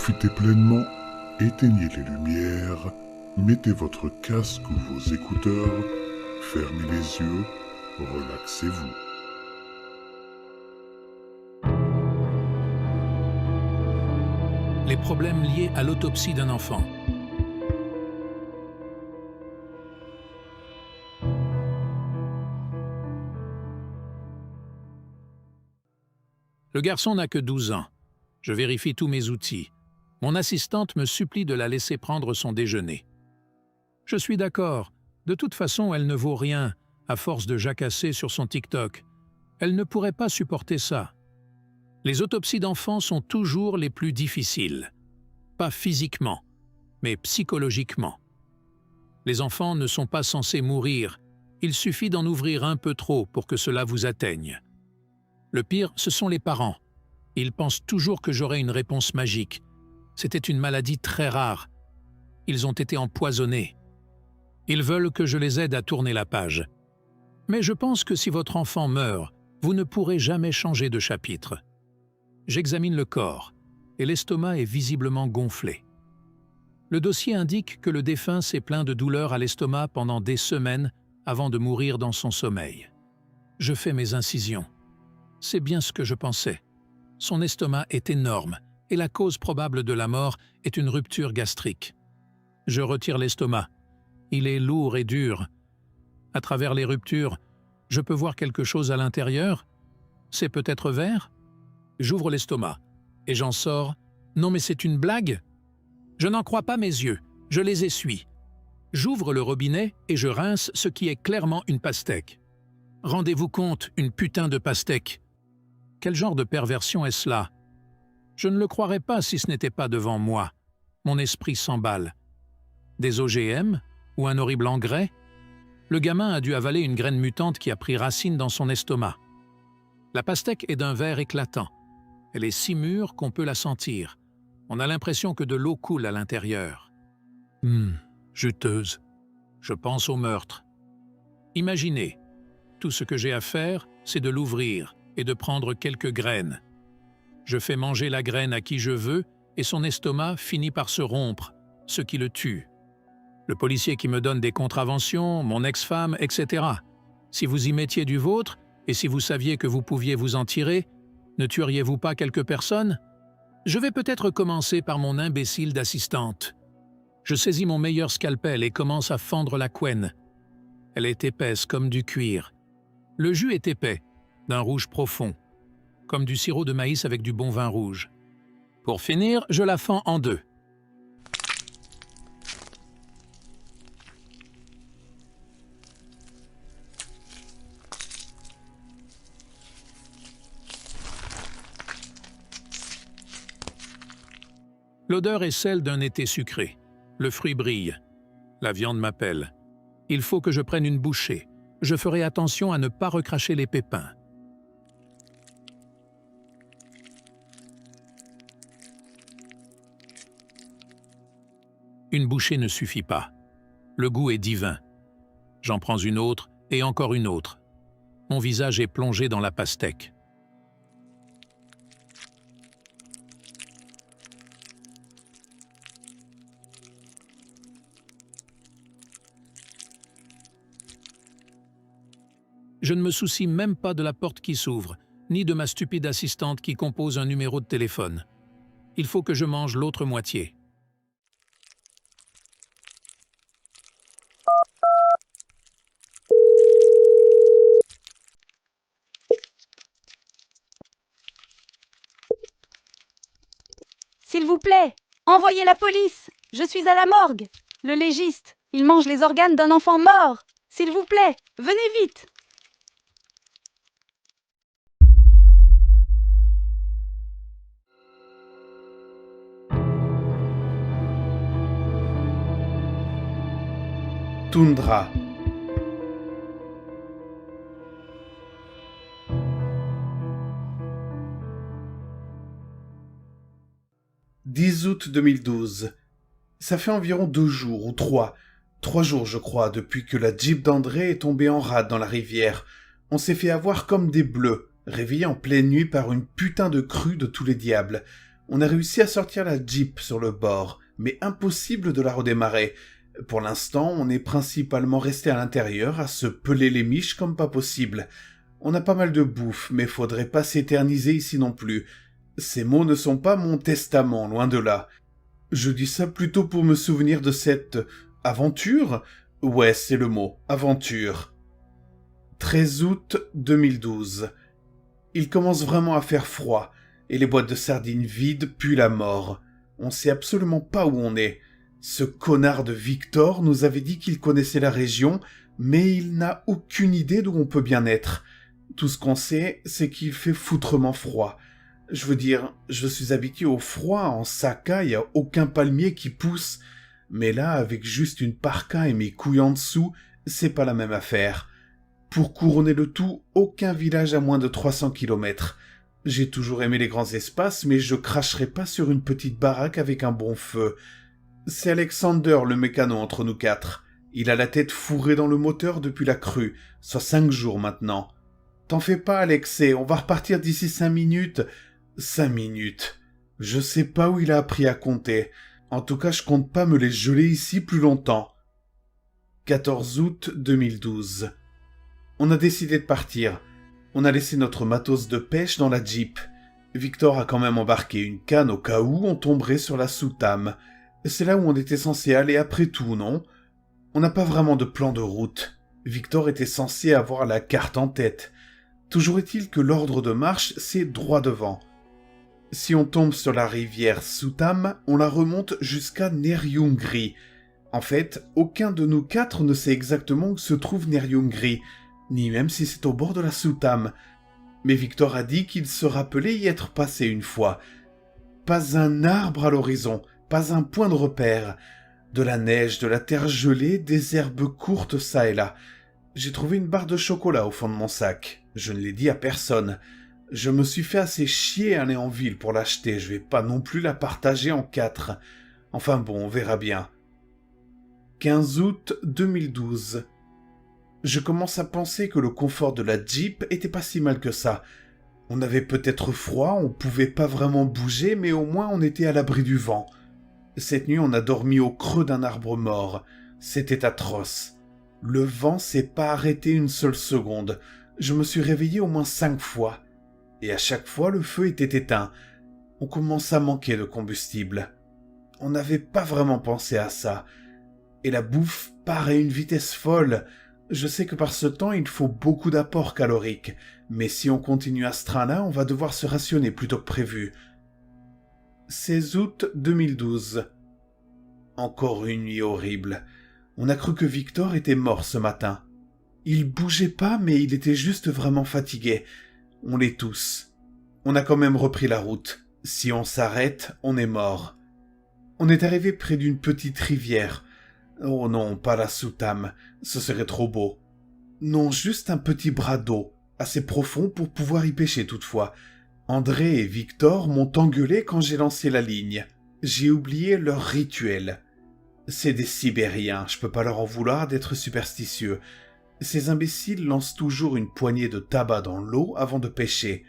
Profitez pleinement, éteignez les lumières, mettez votre casque ou vos écouteurs, fermez les yeux, relaxez-vous. Les problèmes liés à l'autopsie d'un enfant. Le garçon n'a que 12 ans. Je vérifie tous mes outils. Mon assistante me supplie de la laisser prendre son déjeuner. Je suis d'accord. De toute façon, elle ne vaut rien, à force de jacasser sur son TikTok. Elle ne pourrait pas supporter ça. Les autopsies d'enfants sont toujours les plus difficiles. Pas physiquement, mais psychologiquement. Les enfants ne sont pas censés mourir. Il suffit d'en ouvrir un peu trop pour que cela vous atteigne. Le pire, ce sont les parents. Ils pensent toujours que j'aurai une réponse magique. C'était une maladie très rare. Ils ont été empoisonnés. Ils veulent que je les aide à tourner la page. Mais je pense que si votre enfant meurt, vous ne pourrez jamais changer de chapitre. J'examine le corps, et l'estomac est visiblement gonflé. Le dossier indique que le défunt s'est plaint de douleurs à l'estomac pendant des semaines avant de mourir dans son sommeil. Je fais mes incisions. C'est bien ce que je pensais. Son estomac est énorme et la cause probable de la mort est une rupture gastrique. Je retire l'estomac. Il est lourd et dur. À travers les ruptures, je peux voir quelque chose à l'intérieur. C'est peut-être vert? J'ouvre l'estomac et j'en sors. Non mais c'est une blague? Je n'en crois pas mes yeux. Je les essuie. J'ouvre le robinet et je rince ce qui est clairement une pastèque. Rendez-vous compte, une putain de pastèque. Quel genre de perversion est-ce là? Je ne le croirais pas si ce n'était pas devant moi. Mon esprit s'emballe. Des OGM? Ou un horrible engrais? Le gamin a dû avaler une graine mutante qui a pris racine dans son estomac. La pastèque est d'un vert éclatant. Elle est si mûre qu'on peut la sentir. On a l'impression que de l'eau coule à l'intérieur. Juteuse. Je pense au meurtre. Imaginez, tout ce que j'ai à faire, c'est de l'ouvrir et de prendre quelques graines. Je fais manger la graine à qui je veux et son estomac finit par se rompre, ce qui le tue. Le policier qui me donne des contraventions, mon ex-femme, etc. Si vous y mettiez du vôtre, et si vous saviez que vous pouviez vous en tirer, ne tueriez-vous pas quelques personnes? Je vais peut-être commencer par mon imbécile d'assistante. Je saisis mon meilleur scalpel et commence à fendre la couenne. Elle est épaisse comme du cuir. Le jus est épais, d'un rouge profond, comme du sirop de maïs avec du bon vin rouge. Pour finir, je la fends en deux. L'odeur est celle d'un été sucré. Le fruit brille. La viande m'appelle. Il faut que je prenne une bouchée. Je ferai attention à ne pas recracher les pépins. Une bouchée ne suffit pas. Le goût est divin. J'en prends une autre et encore une autre. Mon visage est plongé dans la pastèque. Je ne me soucie même pas de la porte qui s'ouvre, ni de ma stupide assistante qui compose un numéro de téléphone. Il faut que je mange l'autre moitié. S'il vous plaît, envoyez la police. Je suis à la morgue. Le légiste, il mange les organes d'un enfant mort. S'il vous plaît, venez vite. Toundra. « 10 août 2012. Ça fait environ 2 jours ou 3 jours je crois, depuis que la Jeep d'André est tombée en rade dans la rivière. On s'est fait avoir comme des bleus, réveillés en pleine nuit par une putain de crue de tous les diables. On a réussi à sortir la Jeep sur le bord, mais impossible de la redémarrer. Pour l'instant, on est principalement resté à l'intérieur à se peler les miches comme pas possible. On a pas mal de bouffe, mais faudrait pas s'éterniser ici non plus. Ces mots ne sont pas mon testament, loin de là. Je dis ça plutôt pour me souvenir de cette aventure. Ouais, c'est le mot, aventure. 13 août 2012. Il commence vraiment à faire froid, et les boîtes de sardines vides puent la mort. On sait absolument pas où on est. Ce connard de Victor nous avait dit qu'il connaissait la région, mais il n'a aucune idée d'où on peut bien être. Tout ce qu'on sait, c'est qu'il fait foutrement froid. Je veux dire, je suis habitué au froid, en Saka, il n'y a aucun palmier qui pousse. Mais là, avec juste une parka et mes couilles en dessous, c'est pas la même affaire. Pour couronner le tout, aucun village à moins de 300 km. J'ai toujours aimé les grands espaces, mais je cracherai pas sur une petite baraque avec un bon feu. C'est Alexander le mécano entre nous quatre. Il a la tête fourrée dans le moteur depuis la crue, soit 5 jours maintenant. T'en fais pas, Alexei, on va repartir d'ici 5 minutes. 5 minutes. Je sais pas où il a appris à compter. En tout cas, je compte pas me les geler ici plus longtemps. 14 août 2012. On a décidé de partir. On a laissé notre matos de pêche dans la Jeep. Victor a quand même embarqué une canne au cas où on tomberait sur la Soutame. C'est là où on était censé aller après tout, non? On n'a pas vraiment de plan de route. Victor était censé avoir la carte en tête. Toujours est-il que l'ordre de marche, c'est droit devant. Si on tombe sur la rivière Soutame, on la remonte jusqu'à Nerjungri. En fait, aucun de nous quatre ne sait exactement où se trouve Nerjungri, ni même si c'est au bord de la Soutame. Mais Victor a dit qu'il se rappelait y être passé une fois. Pas un arbre à l'horizon, pas un point de repère. De la neige, de la terre gelée, des herbes courtes ça et là. J'ai trouvé une barre de chocolat au fond de mon sac. Je ne l'ai dit à personne. Je me suis fait assez chier à aller en ville pour l'acheter. Je vais pas non plus la partager en 4. Enfin bon, on verra bien. 15 août 2012. Je commence à penser que le confort de la Jeep était pas si mal que ça. On avait peut-être froid, on pouvait pas vraiment bouger, mais au moins on était à l'abri du vent. Cette nuit, on a dormi au creux d'un arbre mort. C'était atroce. Le vent s'est pas arrêté une seule seconde. Je me suis réveillé au moins 5 fois. Et à chaque fois, le feu était éteint. On commence à manquer de combustible. On n'avait pas vraiment pensé à ça. Et la bouffe part à une vitesse folle. Je sais que par ce temps, il faut beaucoup d'apports caloriques. Mais si on continue à ce train-là, on va devoir se rationner plutôt que prévu. 16 août 2012. Encore une nuit horrible. On a cru que Victor était mort ce matin. Il bougeait pas, mais il était juste vraiment fatigué. On l'est tous. On a quand même repris la route. Si on s'arrête, on est mort. On est arrivé près d'une petite rivière. Oh non, pas la Soutame, ce serait trop beau. Non, juste un petit bras d'eau, assez profond pour pouvoir y pêcher toutefois. André et Victor m'ont engueulé quand j'ai lancé la ligne. J'ai oublié leur rituel. C'est des Sibériens, je peux pas leur en vouloir d'être superstitieux. Ces imbéciles lancent toujours une poignée de tabac dans l'eau avant de pêcher.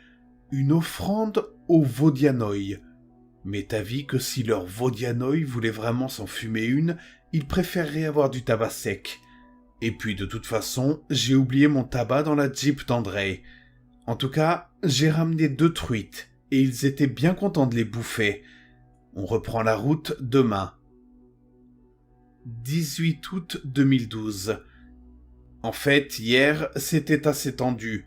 Une offrande au Vodianoi. Mais t'avis que si leur Vodianoi voulait vraiment s'en fumer une, ils préféreraient avoir du tabac sec. Et puis de toute façon, j'ai oublié mon tabac dans la Jeep d'André. En tout cas, j'ai ramené 2 truites, et ils étaient bien contents de les bouffer. On reprend la route demain. 18 août 2012. En fait, hier, c'était assez tendu.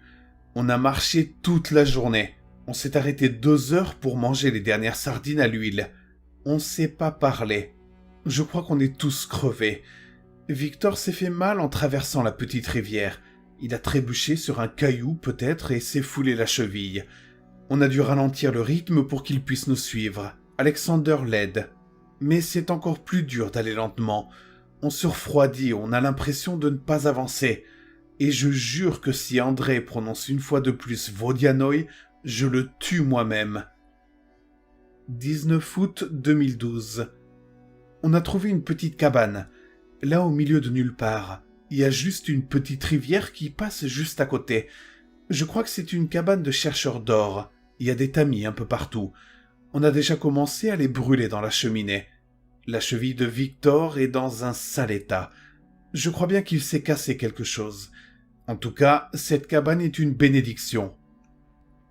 On a marché toute la journée. On s'est arrêté 2 heures pour manger les dernières sardines à l'huile. On s'est pas parlé. Je crois qu'on est tous crevés. Victor s'est fait mal en traversant la petite rivière. Il a trébuché sur un caillou peut-être et s'est foulé la cheville. On a dû ralentir le rythme pour qu'il puisse nous suivre. Alexander l'aide. Mais c'est encore plus dur d'aller lentement. On se refroidit, on a l'impression de ne pas avancer. Et je jure que si André prononce une fois de plus Vodianoi, je le tue moi-même. 19 août 2012. On a trouvé une petite cabane. Là, au milieu de nulle part, il y a juste une petite rivière qui passe juste à côté. Je crois que c'est une cabane de chercheurs d'or. Il y a des tamis un peu partout. On a déjà commencé à les brûler dans la cheminée. La cheville de Victor est dans un sale état. Je crois bien qu'il s'est cassé quelque chose. En tout cas, cette cabane est une bénédiction.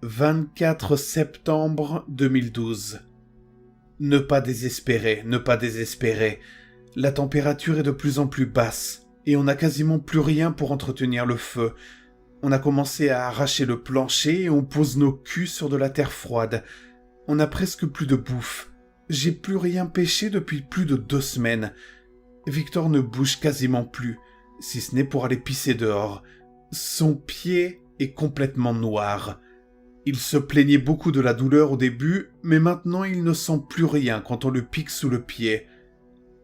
24 septembre 2012. Ne pas désespérer, ne pas désespérer. La température est de plus en plus basse et on n'a quasiment plus rien pour entretenir le feu. On a commencé à arracher le plancher et on pose nos culs sur de la terre froide. On n'a presque plus de bouffe. J'ai plus rien pêché depuis plus de 2 semaines. Victor ne bouge quasiment plus, si ce n'est pour aller pisser dehors. Son pied est complètement noir. Il se plaignait beaucoup de la douleur au début, mais maintenant il ne sent plus rien quand on le pique sous le pied.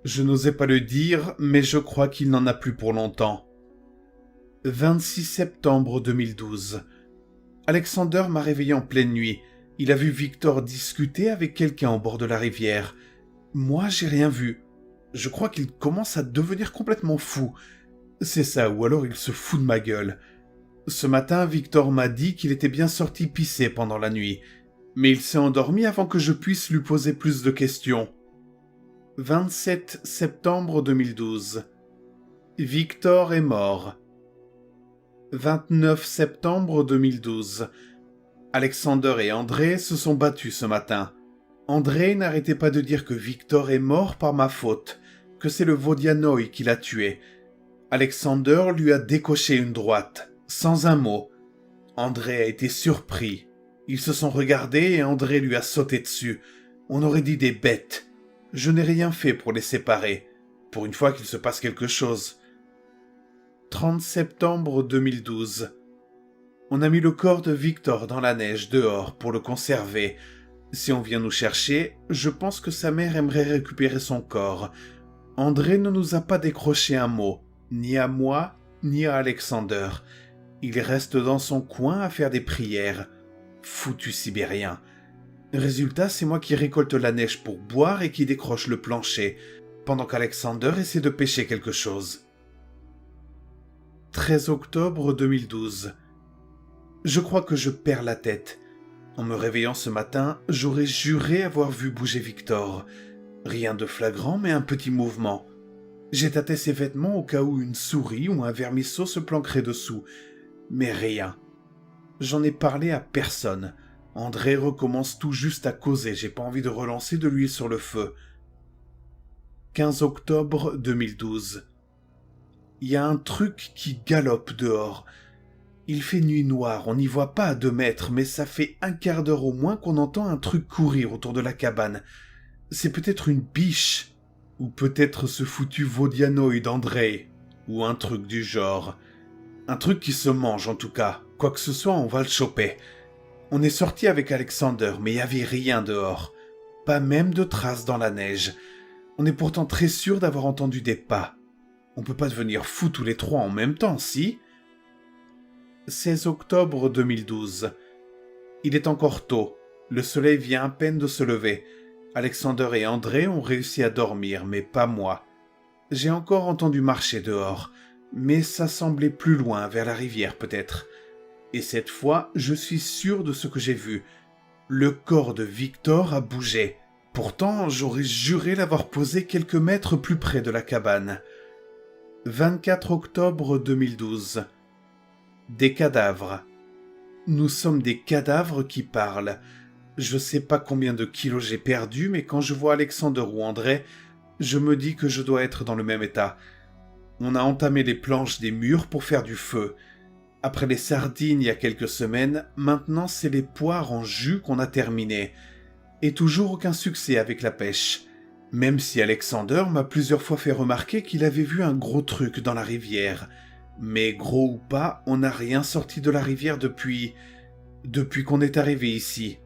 Je n'osais pas le dire, mais je crois qu'il n'en a plus pour longtemps. 26 septembre 2012. Alexander m'a réveillé en pleine nuit. Il a vu Victor discuter avec quelqu'un au bord de la rivière. Moi, j'ai rien vu. Je crois qu'il commence à devenir complètement fou. C'est ça, ou alors il se fout de ma gueule. Ce matin, Victor m'a dit qu'il était bien sorti pisser pendant la nuit, mais il s'est endormi avant que je puisse lui poser plus de questions. 27 septembre 2012. Victor est mort. 29 septembre 2012. Alexander et André se sont battus ce matin. André n'arrêtait pas de dire que Victor est mort par ma faute, que c'est le Vodianoi qui l'a tué. Alexander lui a décoché une droite, sans un mot. André a été surpris. Ils se sont regardés et André lui a sauté dessus. On aurait dit des bêtes. Je n'ai rien fait pour les séparer, pour une fois qu'il se passe quelque chose. 30 septembre 2012. On a mis le corps de Victor dans la neige dehors pour le conserver. Si on vient nous chercher, je pense que sa mère aimerait récupérer son corps. André ne nous a pas décroché un mot, ni à moi, ni à Alexander. Il reste dans son coin à faire des prières. Foutu sibérien. Résultat, c'est moi qui récolte la neige pour boire et qui décroche le plancher, pendant qu'Alexander essaie de pêcher quelque chose. 13 octobre 2012. Je crois que je perds la tête. En me réveillant ce matin, j'aurais juré avoir vu bouger Victor. Rien de flagrant, mais un petit mouvement. J'ai tâté ses vêtements au cas où une souris ou un vermisseau se planquerait dessous. Mais rien. J'en ai parlé à personne. André recommence tout juste à causer, j'ai pas envie de relancer de l'huile sur le feu. 15 octobre 2012. Il y a un truc qui galope dehors. Il fait nuit noire, on n'y voit pas à 2 mètres, mais ça fait un quart d'heure au moins qu'on entend un truc courir autour de la cabane. C'est peut-être une biche, ou peut-être ce foutu Vodianoi d'André, ou un truc du genre. Un truc qui se mange en tout cas, quoi que ce soit on va le choper. On est sorti avec Alexander, mais il n'y avait rien dehors. Pas même de traces dans la neige. On est pourtant très sûr d'avoir entendu des pas. On peut pas devenir fous tous les 3 en même temps, si ? 16 octobre 2012. Il est encore tôt. Le soleil vient à peine de se lever. Alexander et André ont réussi à dormir, mais pas moi. J'ai encore entendu marcher dehors, mais ça semblait plus loin, vers la rivière peut-être. Et cette fois, je suis sûr de ce que j'ai vu. Le corps de Victor a bougé. Pourtant, j'aurais juré l'avoir posé quelques mètres plus près de la cabane. 24 octobre 2012. Des cadavres. Nous sommes des cadavres qui parlent. Je sais pas combien de kilos j'ai perdu, mais quand je vois Alexander ou André, je me dis que je dois être dans le même état. On a entamé les planches des murs pour faire du feu. Après les sardines il y a quelques semaines, maintenant c'est les poires en jus qu'on a terminé. Et toujours aucun succès avec la pêche. Même si Alexander m'a plusieurs fois fait remarquer qu'il avait vu un gros truc dans la rivière. Mais gros ou pas, on n'a rien sorti de la rivière depuis qu'on est arrivé ici.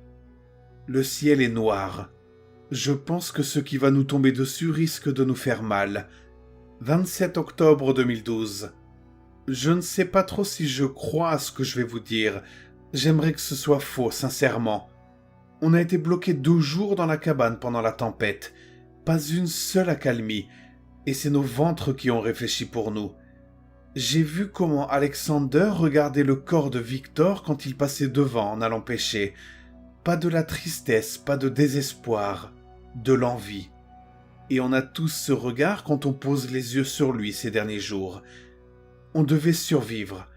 Le ciel est noir. Je pense que ce qui va nous tomber dessus risque de nous faire mal. 27 octobre 2012. Je ne sais pas trop si je crois à ce que je vais vous dire. J'aimerais que ce soit faux, sincèrement. On a été bloqués 2 jours dans la cabane pendant la tempête. Pas une seule accalmie. Et c'est nos ventres qui ont réfléchi pour nous. J'ai vu comment Alexander regardait le corps de Victor quand il passait devant en allant pêcher. Pas de la tristesse, pas de désespoir, de l'envie. Et on a tous ce regard quand on pose les yeux sur lui ces derniers jours. On devait survivre,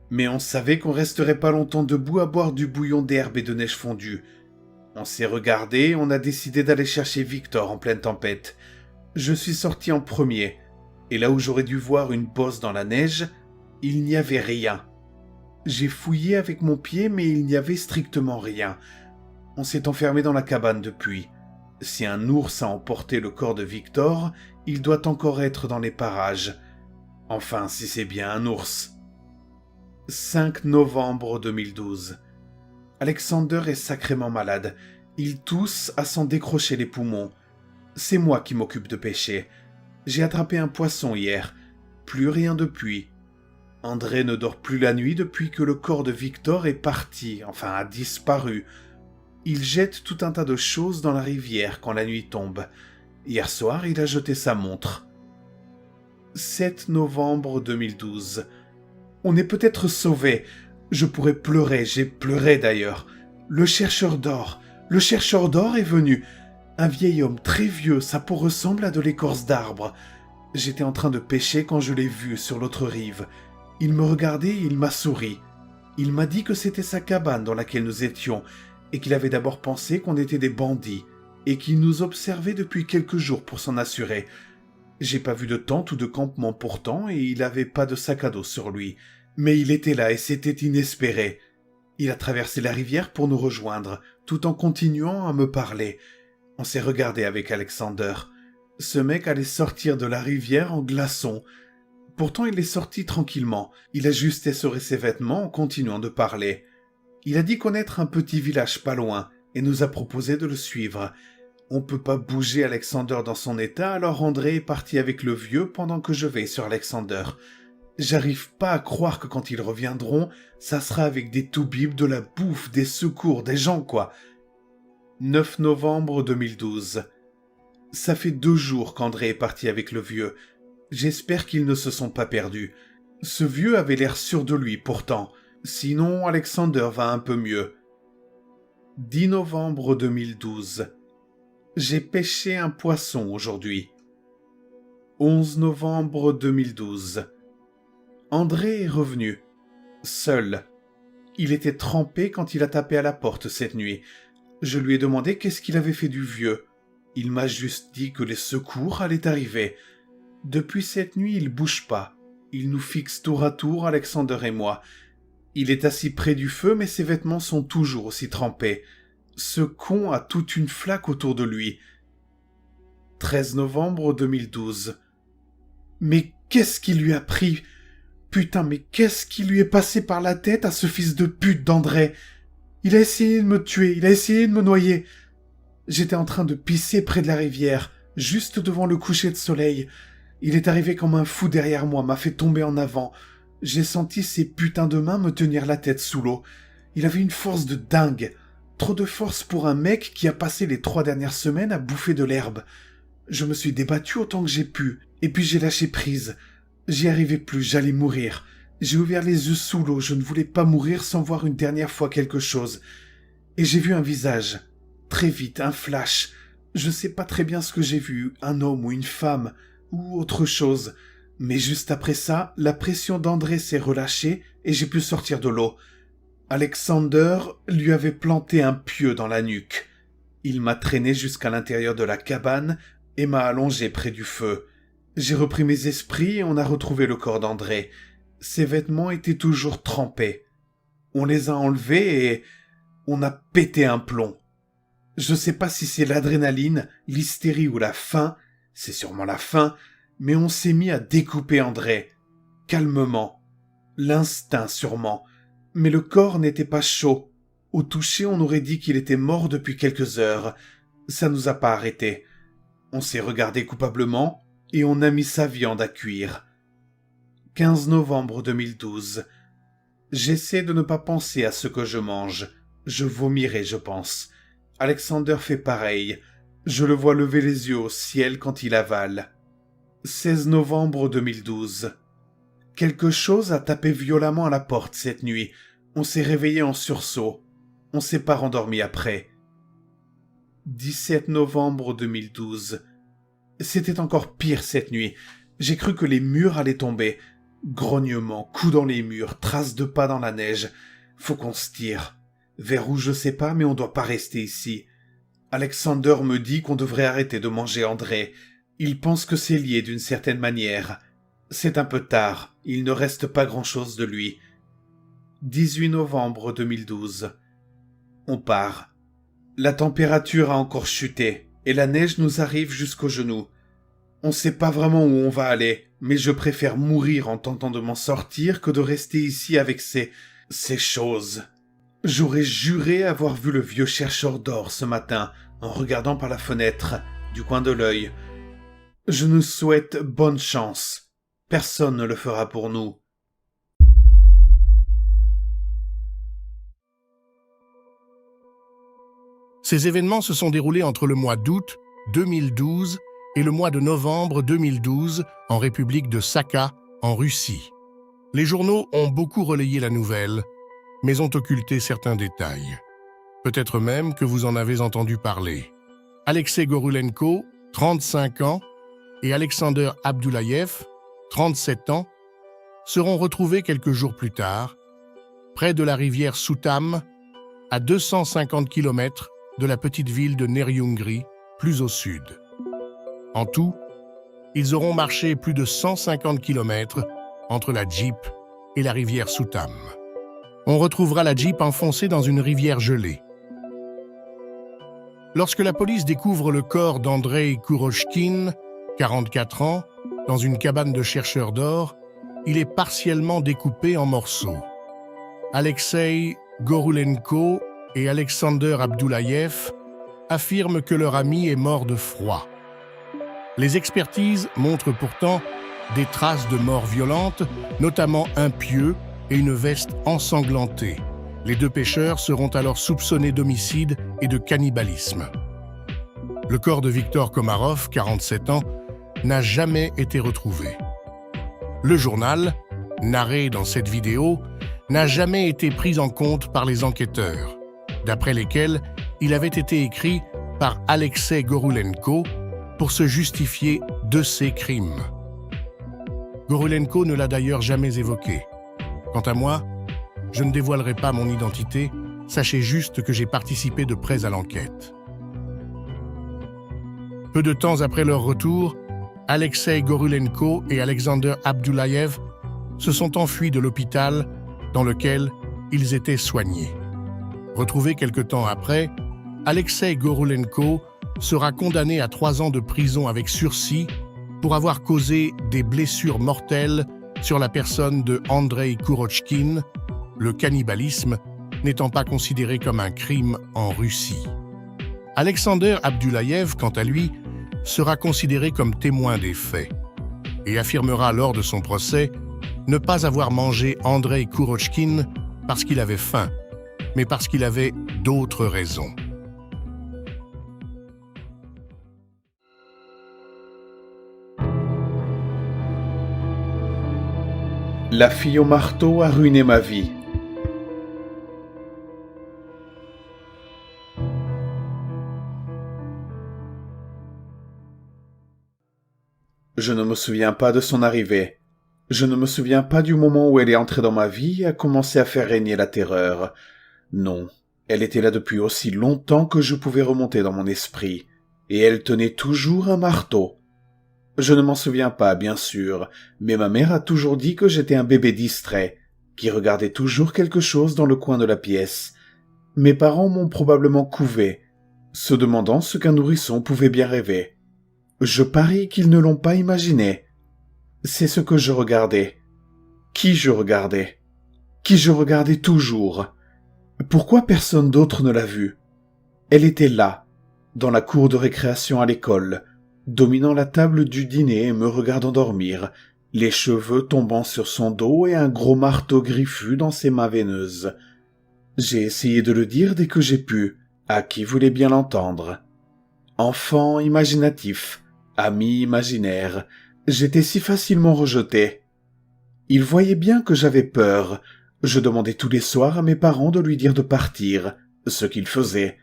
mais on savait qu'on resterait pas longtemps debout à boire du bouillon d'herbe et de neige fondue. On s'est regardé, on a décidé d'aller chercher Victor en pleine tempête. Je suis sorti en premier, et là où j'aurais dû voir une bosse dans la neige, il n'y avait rien. J'ai fouillé avec mon pied, mais il n'y avait strictement rien. On s'est enfermé dans la cabane depuis. Si un ours a emporté le corps de Victor, il doit encore être dans les parages. Enfin, si c'est bien un ours. 5 novembre 2012. Alexander est sacrément malade. Il tousse à s'en décrocher les poumons. C'est moi qui m'occupe de pêcher. J'ai attrapé un poisson hier. Plus rien depuis. André ne dort plus la nuit depuis que le corps de Victor est parti, enfin a disparu. Il jette tout un tas de choses dans la rivière quand la nuit tombe. Hier soir, il a jeté sa montre. 7 novembre 2012. On est peut-être sauvés. Je pourrais pleurer, j'ai pleuré d'ailleurs. Le chercheur d'or est venu. Un vieil homme très vieux, sa peau ressemble à de l'écorce d'arbre. J'étais en train de pêcher quand je l'ai vu sur l'autre rive. Il me regardait et il m'a souri. Il m'a dit que c'était sa cabane dans laquelle nous étions, et qu'il avait d'abord pensé qu'on était des bandits, et qu'il nous observait depuis quelques jours pour s'en assurer. J'ai pas vu de tente ou de campement pourtant, et il avait pas de sac à dos sur lui. Mais il était là et c'était inespéré. Il a traversé la rivière pour nous rejoindre, tout en continuant à me parler. On s'est regardé avec Alexander. Ce mec allait sortir de la rivière en glaçon. Pourtant il est sorti tranquillement. Il ajustait ses vêtements en continuant de parler. Il a dit connaître un petit village pas loin et nous a proposé de le suivre. On peut pas bouger Alexander dans son état, alors André est parti avec le vieux pendant que je veille sur Alexander. J'arrive pas à croire que quand ils reviendront, ça sera avec des toubibs, de la bouffe, des secours, des gens quoi. 9 novembre 2012. Ça fait 2 jours qu'André est parti avec le vieux. J'espère qu'ils ne se sont pas perdus. Ce vieux avait l'air sûr de lui pourtant. Sinon, Alexander va un peu mieux. 10 novembre 2012. J'ai pêché un poisson aujourd'hui. 11 novembre 2012. André est revenu. Seul. Il était trempé quand il a tapé à la porte cette nuit. Je lui ai demandé qu'est-ce qu'il avait fait du vieux. Il m'a juste dit que les secours allaient arriver. Depuis cette nuit, il bouge pas. Il nous fixe tour à tour, Alexander et moi. Il est assis près du feu, mais ses vêtements sont toujours aussi trempés. Ce con a toute une flaque autour de lui. 13 novembre 2012. Mais qu'est-ce qui lui a pris ? Putain, mais qu'est-ce qui lui est passé par la tête à ce fils de pute d'André ? Il a essayé de me tuer, il a essayé de me noyer. J'étais en train de pisser près de la rivière, juste devant le coucher de soleil. Il est arrivé comme un fou derrière moi, m'a fait tomber en avant. J'ai senti ses putains de mains me tenir la tête sous l'eau. Il avait une force de dingue. Trop de force pour un mec qui a passé les 3 dernières semaines à bouffer de l'herbe. Je me suis débattu autant que j'ai pu, et puis j'ai lâché prise. J'y arrivais plus, j'allais mourir. J'ai ouvert les yeux sous l'eau, je ne voulais pas mourir sans voir une dernière fois quelque chose. Et j'ai vu un visage. Très vite, un flash. Je sais pas très bien ce que j'ai vu, un homme ou une femme, ou autre chose. Mais juste après ça, la pression d'André s'est relâchée et j'ai pu sortir de l'eau. Alexander lui avait planté un pieu dans la nuque. Il m'a traîné jusqu'à l'intérieur de la cabane et m'a allongé près du feu. J'ai repris mes esprits et on a retrouvé le corps d'André. Ses vêtements étaient toujours trempés. On les a enlevés et on a pété un plomb. Je sais pas si c'est l'adrénaline, l'hystérie ou la faim, c'est sûrement la faim, mais on s'est mis à découper André. Calmement. L'instinct sûrement. Mais le corps n'était pas chaud. Au toucher, on aurait dit qu'il était mort depuis quelques heures. Ça nous a pas arrêtés. On s'est regardé coupablement et on a mis sa viande à cuire. 15 novembre 2012. J'essaie de ne pas penser à ce que je mange. Je vomirai, je pense. Alexander fait pareil. Je le vois lever les yeux au ciel quand il avale. 16 novembre 2012. Quelque chose a tapé violemment à la porte cette nuit. On s'est réveillé en sursaut. On s'est pas rendormi après. 17 novembre 2012. C'était encore pire cette nuit. J'ai cru que les murs allaient tomber. Grognements, coups dans les murs, traces de pas dans la neige. Faut qu'on se tire. Vers où je sais pas, mais on doit pas rester ici. Alexander me dit qu'on devrait arrêter de manger André. Il pense que c'est lié d'une certaine manière. C'est un peu tard, il ne reste pas grand-chose de lui. 18 novembre 2012. On part. La température a encore chuté, et la neige nous arrive jusqu'aux genoux. On sait pas vraiment où on va aller, mais je préfère mourir en tentant de m'en sortir que de rester ici avec ces choses. J'aurais juré avoir vu le vieux chercheur d'or ce matin, en regardant par la fenêtre, du coin de l'œil. Je nous souhaite bonne chance. Personne ne le fera pour nous. Ces événements se sont déroulés entre le mois d'août 2012 et le mois de novembre 2012 en République de Sakha, en Russie. Les journaux ont beaucoup relayé la nouvelle, mais ont occulté certains détails. Peut-être même que vous en avez entendu parler. Alexei Gorulenko, 35 ans, et Alexander Abdoulayev, 37 ans, seront retrouvés quelques jours plus tard, près de la rivière Soutam, à 250 km de la petite ville de Neriungri, plus au sud. En tout, ils auront marché plus de 150 km entre la Jeep et la rivière Soutam. On retrouvera la Jeep enfoncée dans une rivière gelée. Lorsque la police découvre le corps d'Andrei Kurochkin, 44 ans, dans une cabane de chercheurs d'or, il est partiellement découpé en morceaux. Alexei Gorulenko et Alexander Abdoulayev affirment que leur ami est mort de froid. Les expertises montrent pourtant des traces de mort violente, notamment un pieu et une veste ensanglantée. Les deux pêcheurs seront alors soupçonnés d'homicide et de cannibalisme. Le corps de Viktor Komarov, 47 ans, n'a jamais été retrouvé. Le journal, narré dans cette vidéo, n'a jamais été pris en compte par les enquêteurs, d'après lesquels il avait été écrit par Alexei Gorulenko pour se justifier de ses crimes. Gorulenko ne l'a d'ailleurs jamais évoqué. Quant à moi, je ne dévoilerai pas mon identité, sachez juste que j'ai participé de près à l'enquête. Peu de temps après leur retour, Alexei Gorulenko et Alexander Abdoulayev se sont enfuis de l'hôpital dans lequel ils étaient soignés. Retrouvé quelque temps après, Alexei Gorulenko sera condamné à 3 ans de prison avec sursis pour avoir causé des blessures mortelles sur la personne de Andrei Kurochkin, le cannibalisme n'étant pas considéré comme un crime en Russie. Alexander Abdoulayev, quant à lui, sera considéré comme témoin des faits et affirmera lors de son procès ne pas avoir mangé Andrei Kurochkin parce qu'il avait faim, mais parce qu'il avait d'autres raisons. La fille au marteau a ruiné ma vie. Je ne me souviens pas de son arrivée. Je ne me souviens pas du moment où elle est entrée dans ma vie et a commencé à faire régner la terreur. Non, elle était là depuis aussi longtemps que je pouvais remonter dans mon esprit, et elle tenait toujours un marteau. Je ne m'en souviens pas, bien sûr, mais ma mère a toujours dit que j'étais un bébé distrait, qui regardait toujours quelque chose dans le coin de la pièce. Mes parents m'ont probablement couvé, se demandant ce qu'un nourrisson pouvait bien rêver. Je parie qu'ils ne l'ont pas imaginé. C'est ce que je regardais. Qui je regardais toujours. Pourquoi personne d'autre ne l'a vue? Elle était là, dans la cour de récréation à l'école, dominant la table du dîner et me regardant dormir, les cheveux tombant sur son dos et un gros marteau griffu dans ses mains veineuses. J'ai essayé de le dire dès que j'ai pu, à qui voulait bien l'entendre. Enfant imaginatif, ami imaginaire, j'étais si facilement rejeté. Il voyait bien que j'avais peur. Je demandais tous les soirs à mes parents de lui dire de partir, Ce qu'il faisait.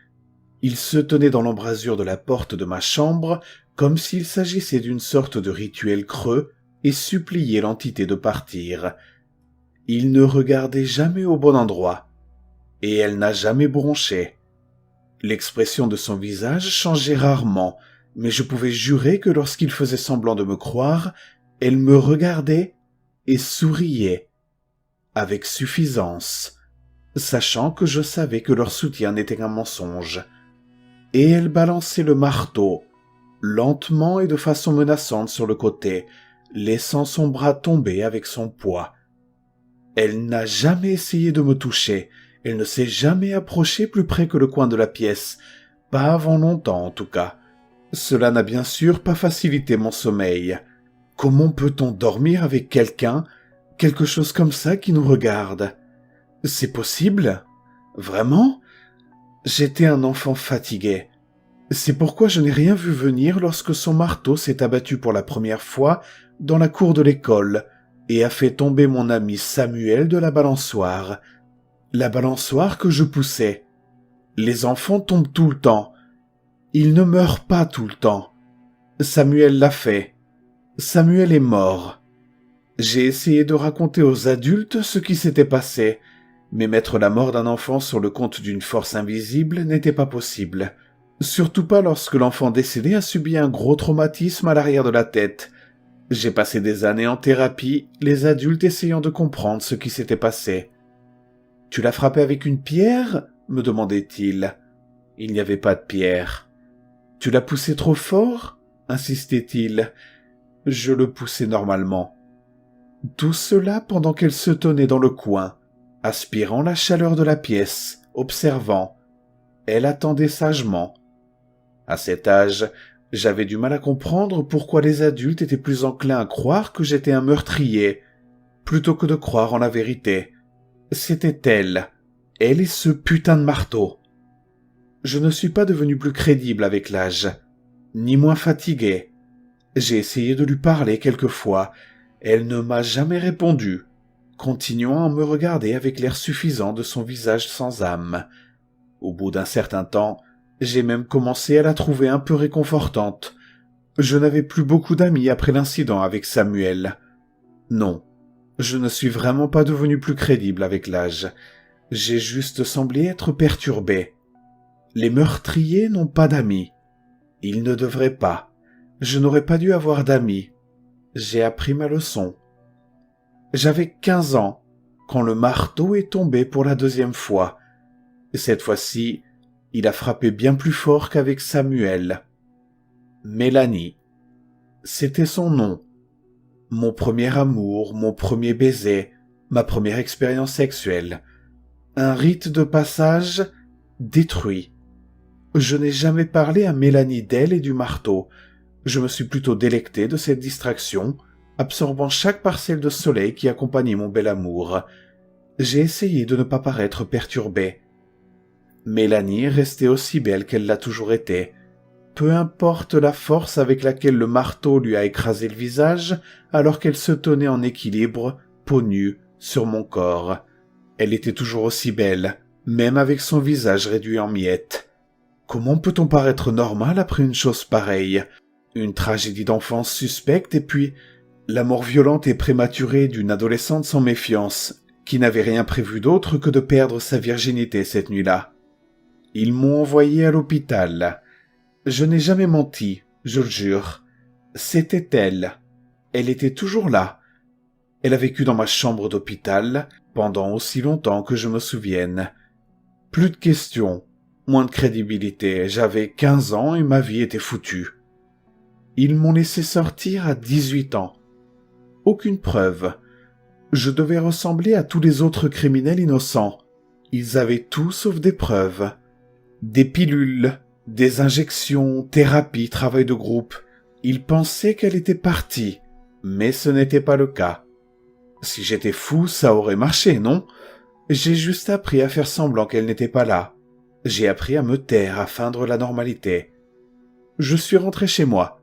Il se tenait dans l'embrasure de la porte de ma chambre comme s'il s'agissait d'une sorte de rituel creux et suppliait l'entité de partir. Il ne regardait jamais au bon endroit. Et elle n'a jamais bronché. L'expression de son visage changeait rarement, mais je pouvais jurer que lorsqu'il faisait semblant de me croire, elle me regardait et souriait, avec suffisance, sachant que je savais que leur soutien n'était qu'un mensonge. Et elle balançait le marteau, lentement et de façon menaçante sur le côté, laissant son bras tomber avec son poids. Elle n'a jamais essayé de me toucher, elle ne s'est jamais approchée plus près que le coin de la pièce, pas avant longtemps en tout cas. Cela n'a bien sûr pas facilité mon sommeil. Comment peut-on dormir avec quelqu'un, quelque chose comme ça qui nous regarde? C'est possible? Vraiment? J'étais un enfant fatigué. C'est pourquoi je n'ai rien vu venir lorsque son marteau s'est abattu pour la première fois dans la cour de l'école et a fait tomber mon ami Samuel de la balançoire. La balançoire que je poussais. Les enfants tombent tout le temps. Ils ne meurent pas tout le temps. Samuel l'a fait. Samuel est mort. J'ai essayé de raconter aux adultes ce qui s'était passé, mais mettre la mort d'un enfant sur le compte d'une force invisible n'était pas possible. Surtout pas lorsque l'enfant décédé a subi un gros traumatisme à l'arrière de la tête. J'ai passé des années en thérapie, les adultes essayant de comprendre ce qui s'était passé. « Tu l'as frappé avec une pierre ?» me demandait-il. Il n'y avait pas de pierre. « Tu l'as poussé trop fort ?» insistait-il. Je le poussais normalement. Tout cela pendant qu'elle se tenait dans le coin, aspirant la chaleur de la pièce, observant. Elle attendait sagement. À cet âge, j'avais du mal à comprendre pourquoi les adultes étaient plus enclins à croire que j'étais un meurtrier, plutôt que de croire en la vérité. C'était elle et ce putain de marteau. Je ne suis pas devenu plus crédible avec l'âge, ni moins fatigué. J'ai essayé de lui parler quelquefois, elle ne m'a jamais répondu, continuant à me regarder avec l'air suffisant de son visage sans âme. Au bout d'un certain temps, j'ai même commencé à la trouver un peu réconfortante. Je n'avais plus beaucoup d'amis après l'incident avec Samuel. Non, je ne suis vraiment pas devenu plus crédible avec l'âge. J'ai juste semblé être perturbé. Les meurtriers n'ont pas d'amis. Ils ne devraient pas. Je n'aurais pas dû avoir d'amis. J'ai appris ma leçon. J'avais 15 ans quand le marteau est tombé pour la deuxième fois. Cette fois-ci, il a frappé bien plus fort qu'avec Samuel. Mélanie. C'était son nom. Mon premier amour, mon premier baiser, ma première expérience sexuelle. Un rite de passage détruit. Je n'ai jamais parlé à Mélanie d'elle et du marteau. Je me suis plutôt délecté de cette distraction, absorbant chaque parcelle de soleil qui accompagnait mon bel amour. J'ai essayé de ne pas paraître perturbé. Mélanie restait aussi belle qu'elle l'a toujours été. Peu importe la force avec laquelle le marteau lui a écrasé le visage, alors qu'elle se tenait en équilibre, peau nue, sur mon corps. Elle était toujours aussi belle, même avec son visage réduit en miettes. Comment peut-on paraître normal après une chose pareille? Une tragédie d'enfance suspecte et puis la mort violente et prématurée d'une adolescente sans méfiance, qui n'avait rien prévu d'autre que de perdre sa virginité cette nuit-là. Ils m'ont envoyé à l'hôpital. Je n'ai jamais menti, je le jure. C'était elle. Elle était toujours là. Elle a vécu dans ma chambre d'hôpital pendant aussi longtemps que je me souvienne. Plus de questions, moins de crédibilité. J'avais 15 ans et ma vie était foutue. Ils m'ont laissé sortir à 18 ans. Aucune preuve. Je devais ressembler à tous les autres criminels innocents. Ils avaient tout sauf des preuves. Des pilules, des injections, thérapie, travail de groupe. Ils pensaient qu'elle était partie, mais ce n'était pas le cas. Si j'étais fou, ça aurait marché, non? J'ai juste appris à faire semblant qu'elle n'était pas là. J'ai appris à me taire, à feindre la normalité. Je suis rentré chez moi.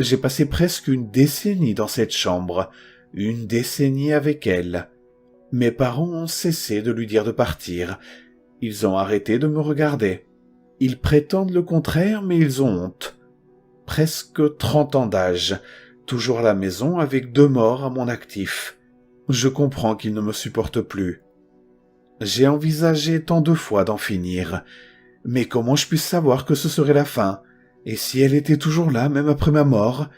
J'ai passé presque une décennie dans cette chambre, une décennie avec elle. Mes parents ont cessé de lui dire de partir. Ils ont arrêté de me regarder. Ils prétendent le contraire, mais ils ont honte. Presque 30 ans d'âge, toujours à la maison avec 2 morts à mon actif. Je comprends qu'ils ne me supportent plus. J'ai envisagé tant de fois d'en finir. Mais comment je puis savoir que ce serait la fin? Et si elle était toujours là, même après ma mort?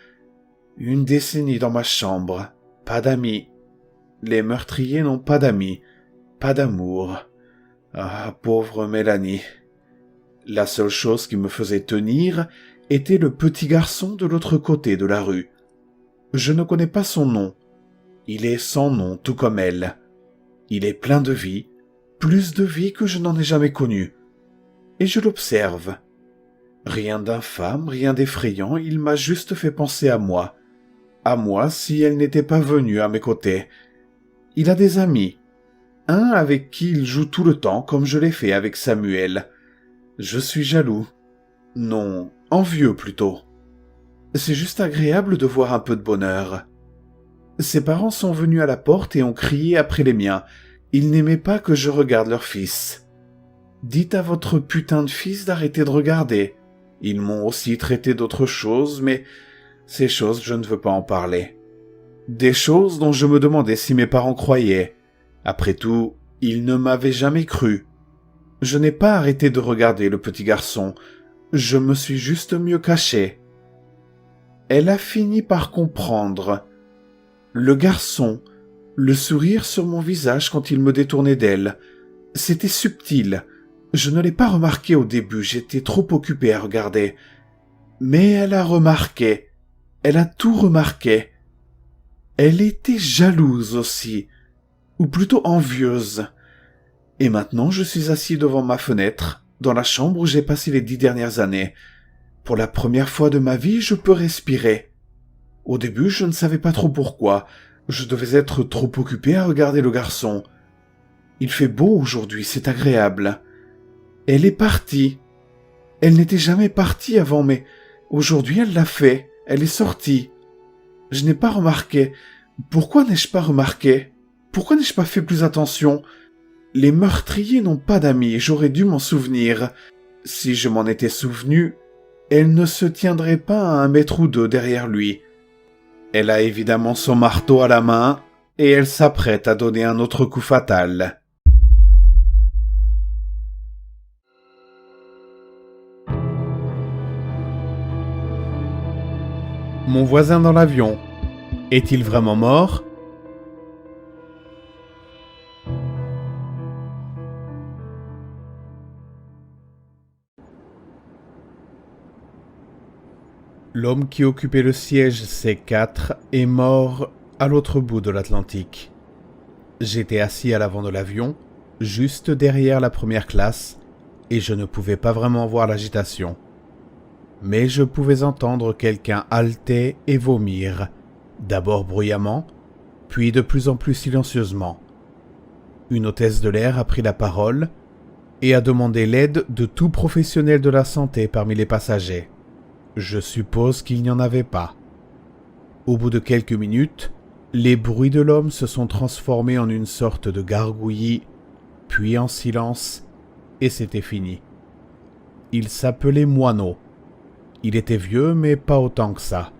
1 décennie dans ma chambre, pas d'amis. Les meurtriers n'ont pas d'amis, pas d'amour. Ah, pauvre Mélanie. La seule chose qui me faisait tenir était le petit garçon de l'autre côté de la rue. Je ne connais pas son nom. Il est sans nom, tout comme elle. Il est plein de vie, plus de vie que je n'en ai jamais connue. Et je l'observe. Rien d'infâme, rien d'effrayant, il m'a juste fait penser à moi. À moi si elle n'était pas venue à mes côtés. Il a des amis. Un avec qui il joue tout le temps, comme je l'ai fait avec Samuel. Je suis jaloux. Non, envieux plutôt. C'est juste agréable de voir un peu de bonheur. Ses parents sont venus à la porte et ont crié après les miens. Ils n'aimaient pas que je regarde leur fils. Dites à votre putain de fils d'arrêter de regarder. Ils m'ont aussi traité d'autres choses, mais ces choses, je ne veux pas en parler. Des choses dont je me demandais si mes parents croyaient. Après tout, ils ne m'avaient jamais cru. Je n'ai pas arrêté de regarder le petit garçon. Je me suis juste mieux caché. Elle a fini par comprendre. Le garçon, le sourire sur mon visage quand il me détournait d'elle, c'était subtil. Je ne l'ai pas remarqué au début, j'étais trop occupé à regarder. Mais elle a remarqué. Elle a tout remarqué. Elle était jalouse aussi, ou plutôt envieuse. Et maintenant je suis assis devant ma fenêtre, dans la chambre où j'ai passé les 10 dernières années. Pour la première fois de ma vie, je peux respirer. Au début, je ne savais pas trop pourquoi. Je devais être trop occupé à regarder le garçon. Il fait beau aujourd'hui, c'est agréable. Elle est partie. Elle n'était jamais partie avant, mais aujourd'hui elle l'a fait. Elle est sortie. Je n'ai pas remarqué. Pourquoi n'ai-je pas remarqué? Pourquoi n'ai-je pas fait plus attention? Les meurtriers n'ont pas d'amis, j'aurais dû m'en souvenir. Si je m'en étais souvenu, elle ne se tiendrait pas à 1 mètre ou 2 derrière lui. Elle a évidemment son marteau à la main, et elle s'apprête à donner un autre coup fatal. Mon voisin dans l'avion. Est-il vraiment mort? L'homme qui occupait le siège C4 est mort à l'autre bout de l'Atlantique. J'étais assis à l'avant de l'avion, juste derrière la première classe, et je ne pouvais pas vraiment voir l'agitation. Mais je pouvais entendre quelqu'un halter et vomir, d'abord bruyamment, puis de plus en plus silencieusement. Une hôtesse de l'air a pris la parole et a demandé l'aide de tout professionnel de la santé parmi les passagers. Je suppose qu'il n'y en avait pas. Au bout de quelques minutes, les bruits de l'homme se sont transformés en une sorte de gargouillis, puis en silence, et c'était fini. Il s'appelait Moineau. Il était vieux, mais pas autant que ça.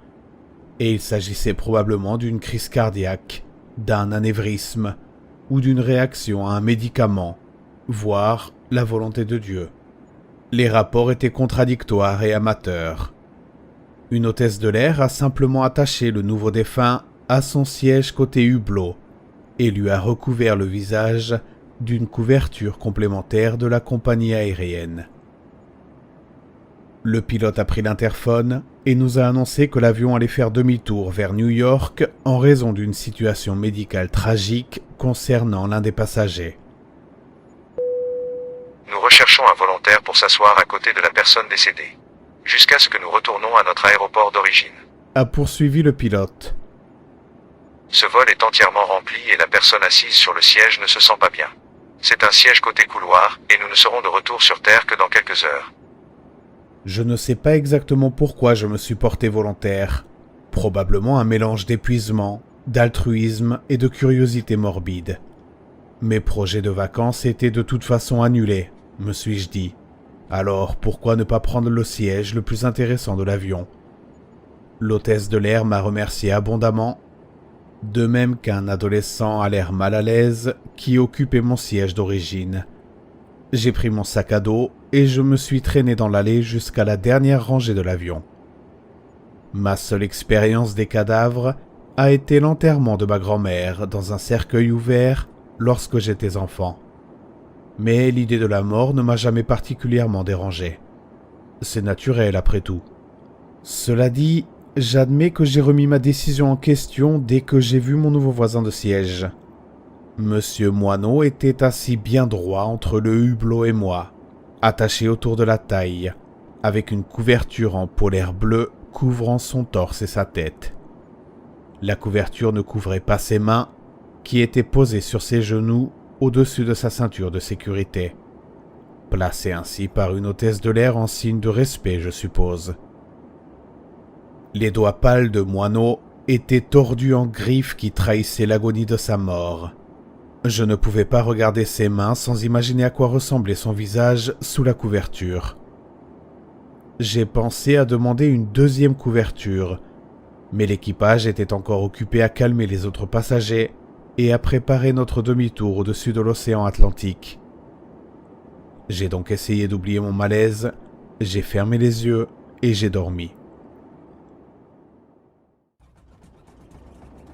Et il s'agissait probablement d'une crise cardiaque, d'un anévrisme, ou d'une réaction à un médicament, voire la volonté de Dieu. Les rapports étaient contradictoires et amateurs. Une hôtesse de l'air a simplement attaché le nouveau défunt à son siège côté hublot et lui a recouvert le visage d'une couverture complémentaire de la compagnie aérienne. Le pilote a pris l'interphone et nous a annoncé que l'avion allait faire demi-tour vers New York en raison d'une situation médicale tragique concernant l'un des passagers. Nous recherchons un volontaire pour s'asseoir à côté de la personne décédée, jusqu'à ce que nous retournons à notre aéroport d'origine. A poursuivi le pilote. Ce vol est entièrement rempli et la personne assise sur le siège ne se sent pas bien. C'est un siège côté couloir et nous ne serons de retour sur Terre que dans quelques heures. Je ne sais pas exactement pourquoi je me suis porté volontaire. Probablement un mélange d'épuisement, d'altruisme et de curiosité morbide. Mes projets de vacances étaient de toute façon annulés, me suis-je dit. Alors pourquoi ne pas prendre le siège le plus intéressant de l'avion? L'hôtesse de l'air m'a remercié abondamment, de même qu'un adolescent à l'air mal à l'aise qui occupait mon siège d'origine. J'ai pris mon sac à dos et je me suis traîné dans l'allée jusqu'à la dernière rangée de l'avion. Ma seule expérience des cadavres a été l'enterrement de ma grand-mère dans un cercueil ouvert lorsque j'étais enfant. Mais l'idée de la mort ne m'a jamais particulièrement dérangé. C'est naturel après tout. Cela dit, j'admets que j'ai remis ma décision en question dès que j'ai vu mon nouveau voisin de siège. Monsieur Moineau était assis bien droit entre le hublot et moi, attaché autour de la taille, avec une couverture en polaire bleu couvrant son torse et sa tête. La couverture ne couvrait pas ses mains, qui étaient posées sur ses genoux au-dessus de sa ceinture de sécurité, placée ainsi par une hôtesse de l'air en signe de respect, je suppose. Les doigts pâles de Moineau étaient tordus en griffes qui trahissaient l'agonie de sa mort. Je ne pouvais pas regarder ses mains sans imaginer à quoi ressemblait son visage sous la couverture. J'ai pensé à demander une deuxième couverture, mais l'équipage était encore occupé à calmer les autres passagers et à préparer notre demi-tour au-dessus de l'océan Atlantique. J'ai donc essayé d'oublier mon malaise, j'ai fermé les yeux et j'ai dormi.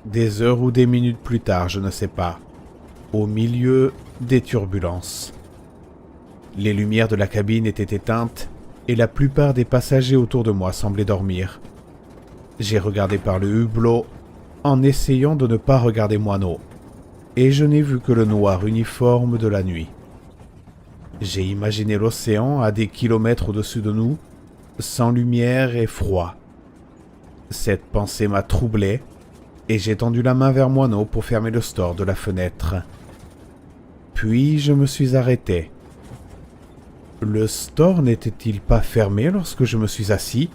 Des heures ou des minutes plus tard, je ne sais pas, au milieu des turbulences. Les lumières de la cabine étaient éteintes et la plupart des passagers autour de moi semblaient dormir. J'ai regardé par le hublot en essayant de ne pas regarder Moineau, et je n'ai vu que le noir uniforme de la nuit. J'ai imaginé l'océan à des kilomètres au-dessus de nous, sans lumière et froid. Cette pensée m'a troublé, et j'ai tendu la main vers Moineau pour fermer le store de la fenêtre. Puis je me suis arrêté. Le store n'était-il pas fermé lorsque je me suis assis?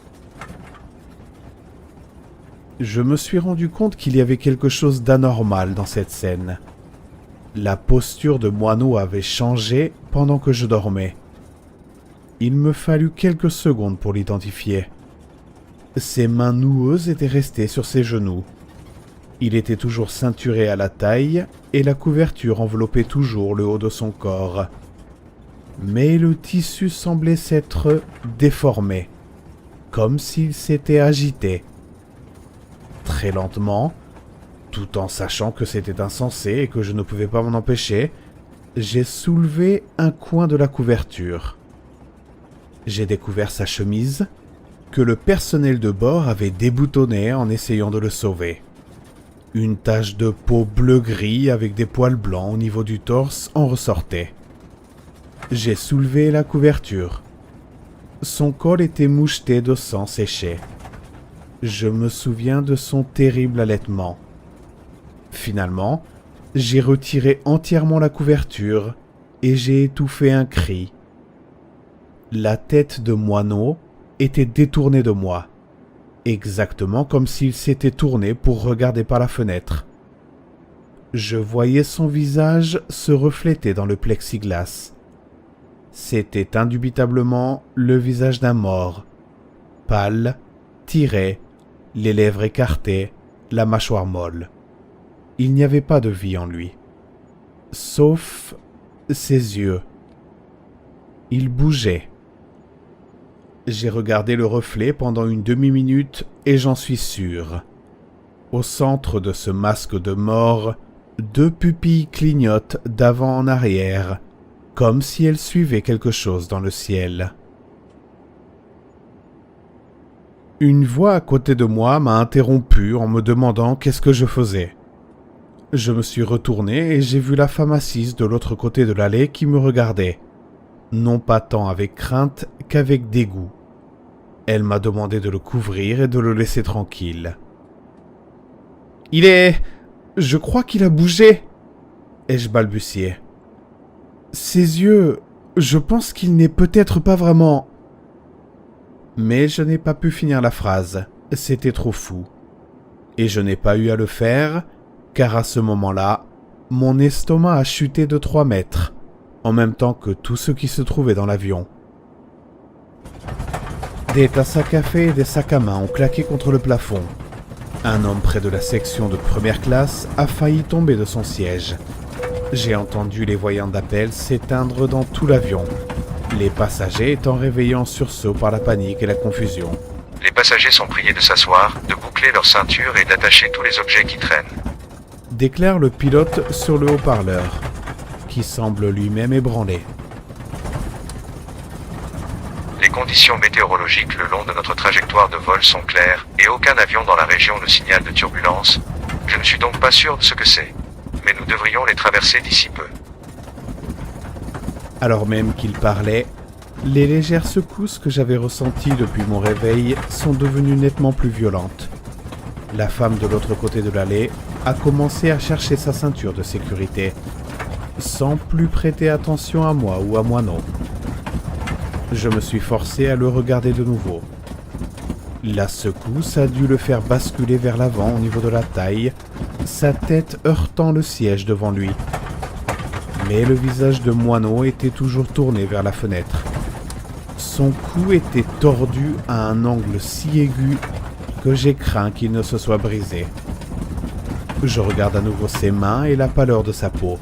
Je me suis rendu compte qu'il y avait quelque chose d'anormal dans cette scène. La posture de Moineau avait changé pendant que je dormais. Il me fallut quelques secondes pour l'identifier. Ses mains noueuses étaient restées sur ses genoux. Il était toujours ceinturé à la taille et la couverture enveloppait toujours le haut de son corps. Mais le tissu semblait s'être déformé, comme s'il s'était agité. Très lentement, tout en sachant que c'était insensé et que je ne pouvais pas m'en empêcher, j'ai soulevé un coin de la couverture. J'ai découvert sa chemise, que le personnel de bord avait déboutonnée en essayant de le sauver. Une tache de peau bleu-gris avec des poils blancs au niveau du torse en ressortait. J'ai soulevé la couverture. Son col était moucheté de sang séché. Je me souviens de son terrible allaitement. Finalement, j'ai retiré entièrement la couverture et j'ai étouffé un cri. La tête de Moineau était détournée de moi, exactement comme s'il s'était tourné pour regarder par la fenêtre. Je voyais son visage se refléter dans le plexiglas. C'était indubitablement le visage d'un mort, pâle, tiré, les lèvres écartées, la mâchoire molle. Il n'y avait pas de vie en lui, sauf ses yeux. Il bougeait. J'ai regardé le reflet pendant une demi-minute et j'en suis sûr. Au centre de ce masque de mort, 2 pupilles clignotent d'avant en arrière, comme si elles suivaient quelque chose dans le ciel. Une voix à côté de moi m'a interrompu en me demandant qu'est-ce que je faisais. Je me suis retourné et j'ai vu la femme assise de l'autre côté de l'allée qui me regardait, non pas tant avec crainte qu'avec dégoût. Elle m'a demandé de le couvrir et de le laisser tranquille. « Je crois qu'il a bougé !» ai-je balbutié. « Ses yeux, je pense qu'il n'est peut-être pas vraiment... » Mais je n'ai pas pu finir la phrase, c'était trop fou. Et je n'ai pas eu à le faire, car à ce moment-là, mon estomac a chuté de 3 mètres. en même temps que tout ce qui se trouvait dans l'avion. Des tasses à café et des sacs à main ont claqué contre le plafond. Un homme près de la section de première classe a failli tomber de son siège. J'ai entendu les voyants d'appel s'éteindre dans tout l'avion, les passagers étant réveillés en sursaut par la panique et la confusion. Les passagers sont priés de s'asseoir, de boucler leur ceinture et d'attacher tous les objets qui traînent. Déclare le pilote sur le haut-parleur, qui semble lui-même ébranlé. Les conditions météorologiques le long de notre trajectoire de vol sont claires et aucun avion dans la région ne signale de turbulence. Je ne suis donc pas sûr de ce que c'est, mais nous devrions les traverser d'ici peu. Alors même qu'il parlait, les légères secousses que j'avais ressenties depuis mon réveil sont devenues nettement plus violentes. La femme de l'autre côté de l'allée a commencé à chercher sa ceinture de sécurité, sans plus prêter attention à moi ou à Moineau. Je me suis forcé à le regarder de nouveau. La secousse a dû le faire basculer vers l'avant au niveau de la taille, sa tête heurtant le siège devant lui. Mais le visage de Moineau était toujours tourné vers la fenêtre. Son cou était tordu à un angle si aigu que j'ai craint qu'il ne se soit brisé. Je regarde à nouveau ses mains et la pâleur de sa peau.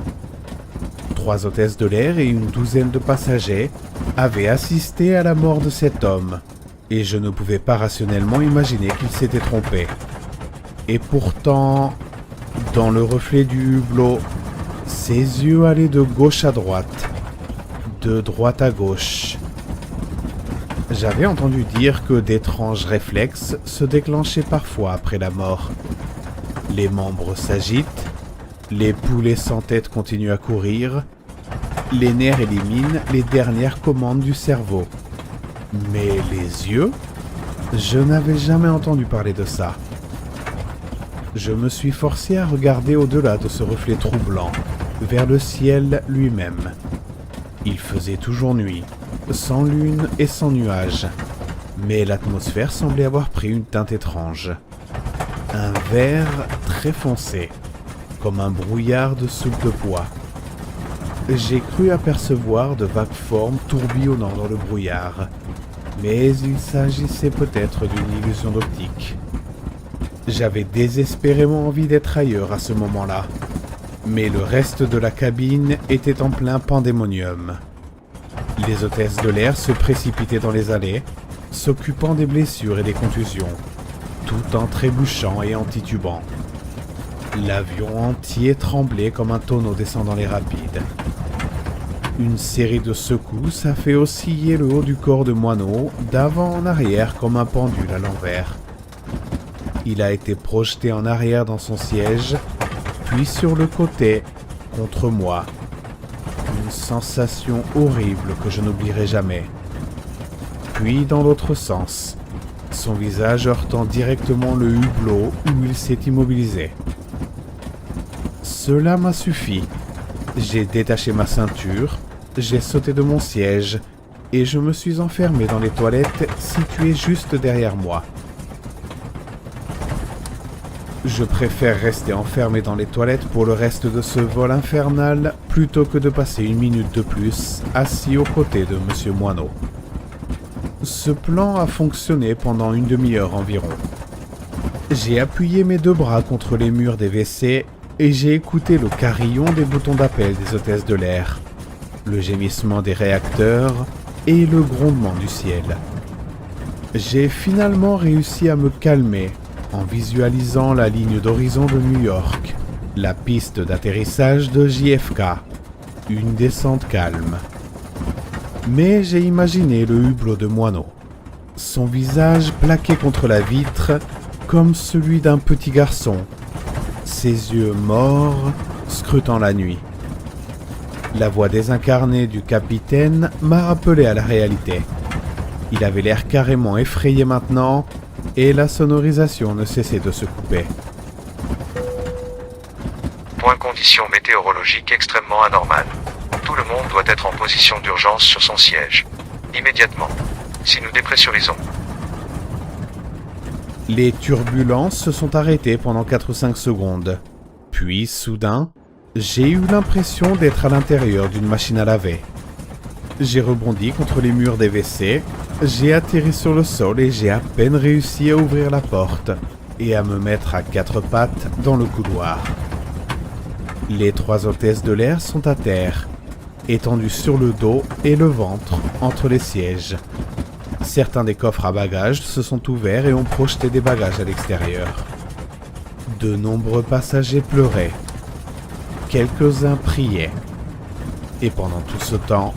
3 hôtesses de l'air et une douzaine de passagers avaient assisté à la mort de cet homme, et je ne pouvais pas rationnellement imaginer qu'il s'était trompé. Et pourtant, dans le reflet du hublot, ses yeux allaient de gauche à droite, de droite à gauche. J'avais entendu dire que d'étranges réflexes se déclenchaient parfois après la mort. Les membres s'agitent, les poulets sans tête continuent à courir, les nerfs éliminent les dernières commandes du cerveau. Mais les yeux? Je n'avais jamais entendu parler de ça. Je me suis forcé à regarder au-delà de ce reflet troublant, vers le ciel lui-même. Il faisait toujours nuit, sans lune et sans nuages, mais l'atmosphère semblait avoir pris une teinte étrange. Un vert très foncé, comme un brouillard de soupe de bois. J'ai cru apercevoir de vagues formes tourbillonnant dans le brouillard, mais il s'agissait peut-être d'une illusion d'optique. J'avais désespérément envie d'être ailleurs à ce moment-là, mais le reste de la cabine était en plein pandémonium. Les hôtesses de l'air se précipitaient dans les allées, s'occupant des blessures et des contusions, tout en trébuchant et en titubant. L'avion entier tremblait comme un tonneau descendant les rapides. Une série de secousses a fait osciller le haut du corps de Moineau d'avant en arrière comme un pendule à l'envers. Il a été projeté en arrière dans son siège, puis sur le côté, contre moi. Une sensation horrible que je n'oublierai jamais. Puis dans l'autre sens, son visage heurtant directement le hublot où il s'est immobilisé. Cela m'a suffi. J'ai détaché ma ceinture, j'ai sauté de mon siège et je me suis enfermé dans les toilettes situées juste derrière moi. Je préfère rester enfermé dans les toilettes pour le reste de ce vol infernal plutôt que de passer une minute de plus assis aux côtés de M. Moineau. Ce plan a fonctionné pendant une demi-heure environ. J'ai appuyé mes 2 bras contre les murs des WC et j'ai écouté le carillon des boutons d'appel des hôtesses de l'air, le gémissement des réacteurs et le grondement du ciel. J'ai finalement réussi à me calmer en visualisant la ligne d'horizon de New York, la piste d'atterrissage de JFK, une descente calme. Mais j'ai imaginé le hublot de Moineau, son visage plaqué contre la vitre comme celui d'un petit garçon, ses yeux morts scrutant la nuit. La voix désincarnée du capitaine m'a rappelé à la réalité. Il avait l'air carrément effrayé maintenant, et la sonorisation ne cessait de se couper. Point condition météorologique extrêmement anormale. Tout le monde doit être en position d'urgence sur son siège. Immédiatement. Si nous dépressurisons. Les turbulences se sont arrêtées pendant 4 ou 5 secondes. Puis, soudain, J'ai eu l'impression d'être à l'intérieur d'une machine à laver. J'ai rebondi contre les murs des WC, j'ai atterri sur le sol et j'ai à peine réussi à ouvrir la porte et à me mettre à quatre pattes dans le couloir. Les 3 hôtesses de l'air sont à terre, étendues sur le dos et le ventre entre les sièges. Certains des coffres à bagages se sont ouverts et ont projeté des bagages à l'extérieur. De nombreux passagers pleuraient. Quelques-uns priaient. Et pendant tout ce temps,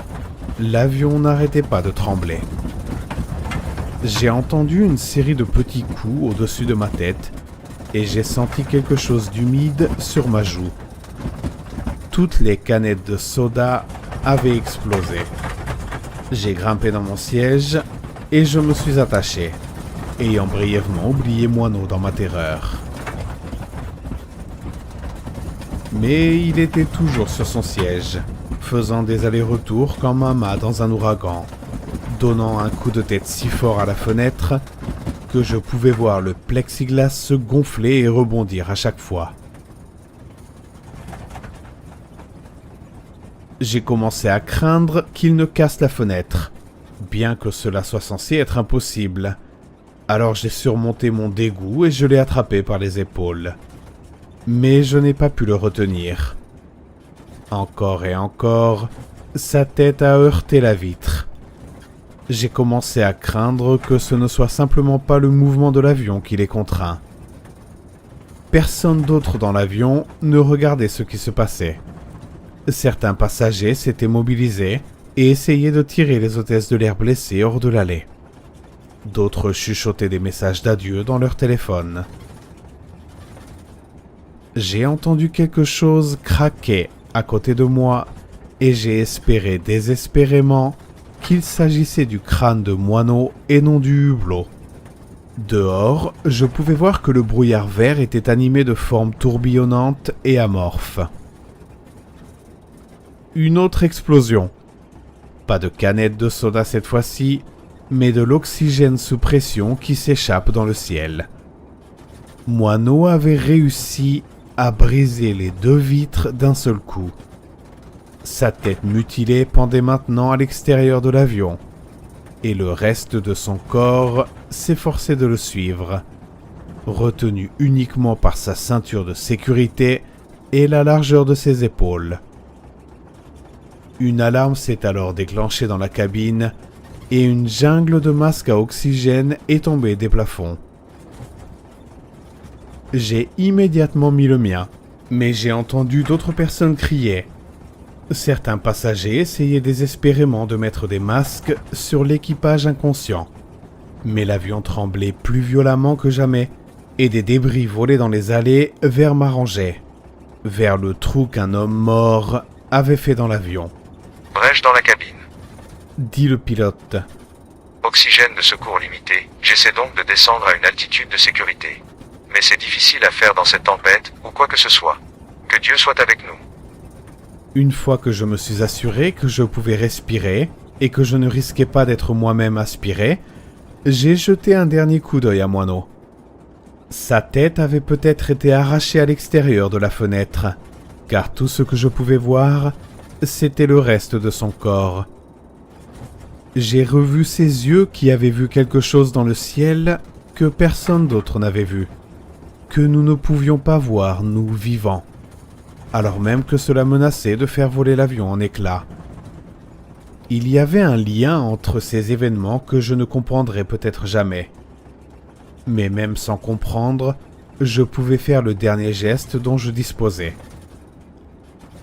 l'avion n'arrêtait pas de trembler. J'ai entendu une série de petits coups au-dessus de ma tête et j'ai senti quelque chose d'humide sur ma joue. Toutes les canettes de soda avaient explosé. J'ai grimpé dans mon siège et je me suis attaché, ayant brièvement oublié Moineau dans ma terreur. Mais il était toujours sur son siège, faisant des allers-retours comme un mât dans un ouragan, donnant un coup de tête si fort à la fenêtre que je pouvais voir le plexiglas se gonfler et rebondir à chaque fois. J'ai commencé à craindre qu'il ne casse la fenêtre, bien que cela soit censé être impossible. Alors j'ai surmonté mon dégoût et je l'ai attrapé par les épaules. Mais je n'ai pas pu le retenir. Encore et encore, sa tête a heurté la vitre. J'ai commencé à craindre que ce ne soit simplement pas le mouvement de l'avion qui les contraint. Personne d'autre dans l'avion ne regardait ce qui se passait. Certains passagers s'étaient mobilisés et essayaient de tirer les hôtesses de l'air blessées hors de l'allée. D'autres chuchotaient des messages d'adieu dans leur téléphone. J'ai entendu quelque chose craquer à côté de moi et j'ai espéré désespérément qu'il s'agissait du crâne de Moineau et non du hublot. Dehors, je pouvais voir que le brouillard vert était animé de formes tourbillonnantes et amorphes. Une autre explosion. Pas de canette de soda cette fois-ci, mais de l'oxygène sous pression qui s'échappe dans le ciel. Moineau avait réussi à briser les 2 vitres d'un seul coup. Sa tête mutilée pendait maintenant à l'extérieur de l'avion, et le reste de son corps s'efforçait de le suivre, retenu uniquement par sa ceinture de sécurité et la largeur de ses épaules. Une alarme s'est alors déclenchée dans la cabine et une jungle de masques à oxygène est tombée des plafonds. J'ai immédiatement mis le mien, mais j'ai entendu d'autres personnes crier. Certains passagers essayaient désespérément de mettre des masques sur l'équipage inconscient. Mais l'avion tremblait plus violemment que jamais, et des débris volaient dans les allées vers ma rangée, vers le trou qu'un homme mort avait fait dans l'avion. Brèche dans la cabine. Dit le pilote. Oxygène de secours limité. J'essaie donc de descendre à une altitude de sécurité. Mais c'est difficile à faire dans cette tempête, ou quoi que ce soit. Que Dieu soit avec nous. Une fois que je me suis assuré que je pouvais respirer, et que je ne risquais pas d'être moi-même aspiré, j'ai jeté un dernier coup d'œil à Moineau. Sa tête avait peut-être été arrachée à l'extérieur de la fenêtre, car tout ce que je pouvais voir, c'était le reste de son corps. J'ai revu ses yeux qui avaient vu quelque chose dans le ciel que personne d'autre n'avait vu, que nous ne pouvions pas voir, nous vivants, alors même que cela menaçait de faire voler l'avion en éclats. Il y avait un lien entre ces événements que je ne comprendrais peut-être jamais. Mais même sans comprendre, je pouvais faire le dernier geste dont je disposais.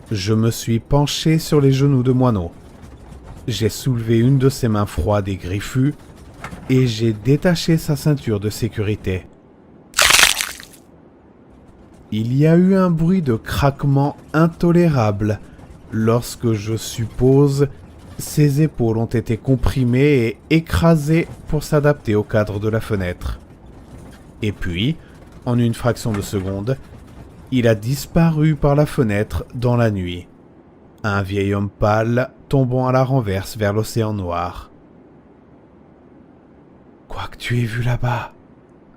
Je me suis penché sur les genoux de Moineau. J'ai soulevé une de ses mains froides et griffues et j'ai détaché sa ceinture de sécurité. Il y a eu un bruit de craquement intolérable lorsque, je suppose, ses épaules ont été comprimées et écrasées pour s'adapter au cadre de la fenêtre. Et puis, en une fraction de seconde, il a disparu par la fenêtre dans la nuit. Un vieil homme pâle tombant à la renverse vers l'océan noir. Quoi que tu aies vu là-bas,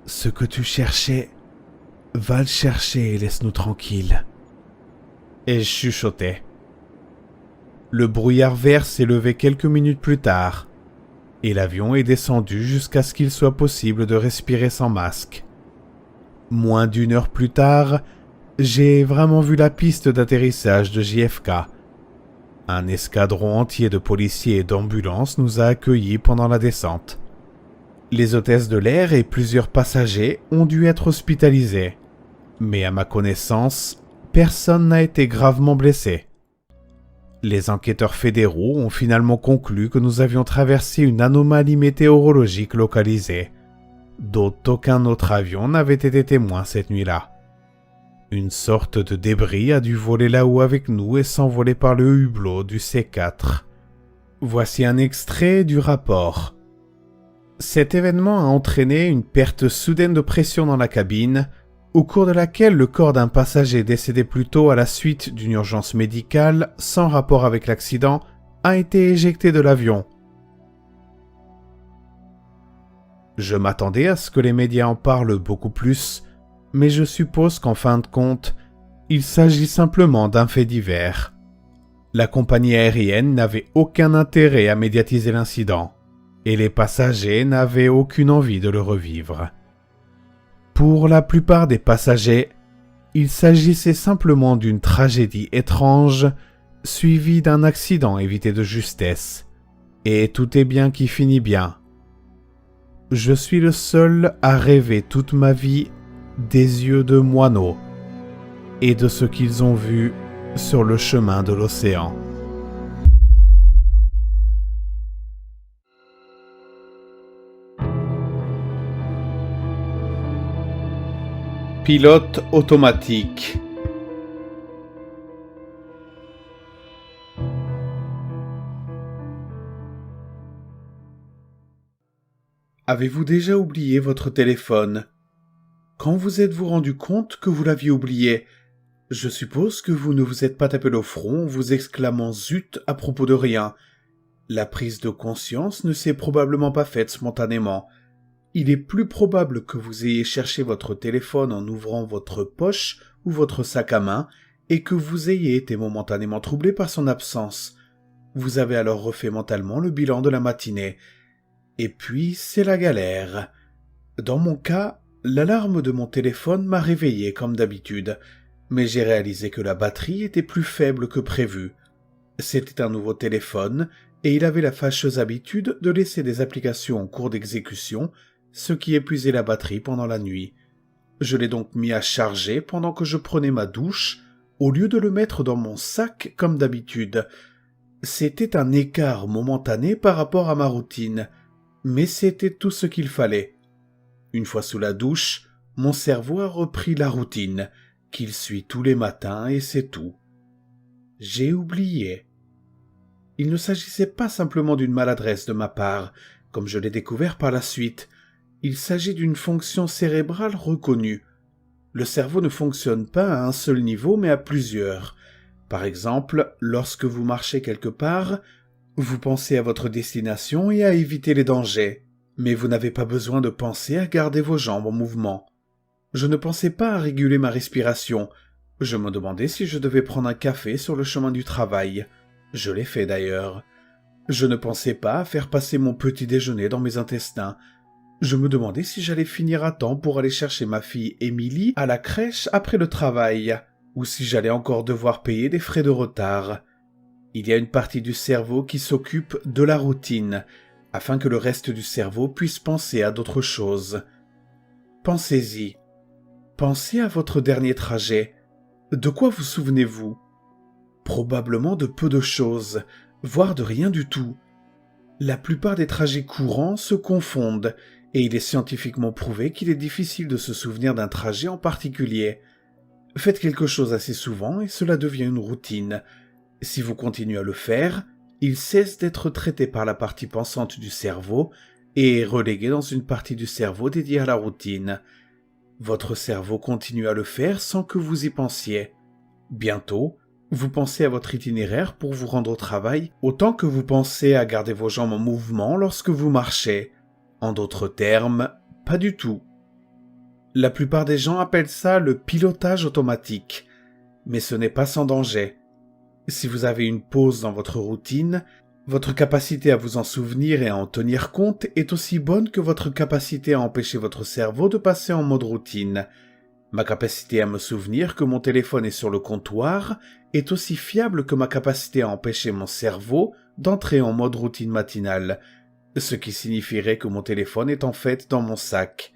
ce que tu cherchais, va le chercher et laisse-nous tranquilles. et je chuchotais. Le brouillard vert s'est levé quelques minutes plus tard, et l'avion est descendu jusqu'à ce qu'il soit possible de respirer sans masque. Moins d'1 heure plus tard, j'ai vraiment vu la piste d'atterrissage de JFK. Un escadron entier de policiers et d'ambulances nous a accueillis pendant la descente. Les hôtesses de l'air et plusieurs passagers ont dû être hospitalisés, mais à ma connaissance, personne n'a été gravement blessé. Les enquêteurs fédéraux ont finalement conclu que nous avions traversé une anomalie météorologique localisée, dont aucun autre avion n'avait été témoin cette nuit-là. Une sorte de débris a dû voler là-haut avec nous et s'envoler par le hublot du C4. Voici un extrait du rapport. Cet événement a entraîné une perte soudaine de pression dans la cabine, au cours de laquelle le corps d'un passager décédé plus tôt à la suite d'une urgence médicale sans rapport avec l'accident a été éjecté de l'avion. Je m'attendais à ce que les médias en parlent beaucoup plus, mais je suppose qu'en fin de compte, il s'agit simplement d'un fait divers. La compagnie aérienne n'avait aucun intérêt à médiatiser l'incident, et les passagers n'avaient aucune envie de le revivre. Pour la plupart des passagers, il s'agissait simplement d'une tragédie étrange, suivie d'un accident évité de justesse, et tout est bien qui finit bien. Je suis le seul à rêver toute ma vie des yeux de moineaux et de ce qu'ils ont vu sur le chemin de l'océan. Pilote automatique. Avez-vous déjà oublié votre téléphone ? Quand vous êtes-vous rendu compte que vous l'aviez oublié ? Je suppose que vous ne vous êtes pas tapé le front en vous exclamant « zut » à propos de rien. La prise de conscience ne s'est probablement pas faite spontanément. Il est plus probable que vous ayez cherché votre téléphone en ouvrant votre poche ou votre sac à main et que vous ayez été momentanément troublé par son absence. Vous avez alors refait mentalement le bilan de la matinée. Et puis, c'est la galère. Dans mon cas, l'alarme de mon téléphone m'a réveillé comme d'habitude, mais j'ai réalisé que la batterie était plus faible que prévu. C'était un nouveau téléphone et il avait la fâcheuse habitude de laisser des applications en cours d'exécution, ce qui épuisait la batterie pendant la nuit. Je l'ai donc mis à charger pendant que je prenais ma douche, au lieu de le mettre dans mon sac comme d'habitude. C'était un écart momentané par rapport à ma routine, mais c'était tout ce qu'il fallait. Une fois sous la douche, mon cerveau a repris la routine, qu'il suit tous les matins et c'est tout. J'ai oublié. Il ne s'agissait pas simplement d'une maladresse de ma part, comme je l'ai découvert par la suite. Il s'agit d'une fonction cérébrale reconnue. Le cerveau ne fonctionne pas à un seul niveau, mais à plusieurs. Par exemple, lorsque vous marchez quelque part, vous pensez à votre destination et à éviter les dangers, mais vous n'avez pas besoin de penser à garder vos jambes en mouvement. Je ne pensais pas à réguler ma respiration. Je me demandais si je devais prendre un café sur le chemin du travail. Je l'ai fait d'ailleurs. Je ne pensais pas à faire passer mon petit déjeuner dans mes intestins. Je me demandais si j'allais finir à temps pour aller chercher ma fille Émilie à la crèche après le travail, ou si j'allais encore devoir payer des frais de retard. Il y a une partie du cerveau qui s'occupe de la routine, afin que le reste du cerveau puisse penser à d'autres choses. Pensez-y. Pensez à votre dernier trajet. De quoi vous souvenez-vous ? Probablement de peu de choses, voire de rien du tout. La plupart des trajets courants se confondent, et il est scientifiquement prouvé qu'il est difficile de se souvenir d'un trajet en particulier. Faites quelque chose assez souvent et cela devient une routine. Si vous continuez à le faire, il cesse d'être traité par la partie pensante du cerveau et est relégué dans une partie du cerveau dédiée à la routine. Votre cerveau continue à le faire sans que vous y pensiez. Bientôt, vous pensez à votre itinéraire pour vous rendre au travail autant que vous pensez à garder vos jambes en mouvement lorsque vous marchez. En d'autres termes, pas du tout. La plupart des gens appellent ça le pilotage automatique. Mais ce n'est pas sans danger. Si vous avez une pause dans votre routine, votre capacité à vous en souvenir et à en tenir compte est aussi bonne que votre capacité à empêcher votre cerveau de passer en mode routine. Ma capacité à me souvenir que mon téléphone est sur le comptoir est aussi fiable que ma capacité à empêcher mon cerveau d'entrer en mode routine matinale, ce qui signifierait que mon téléphone est en fait dans mon sac.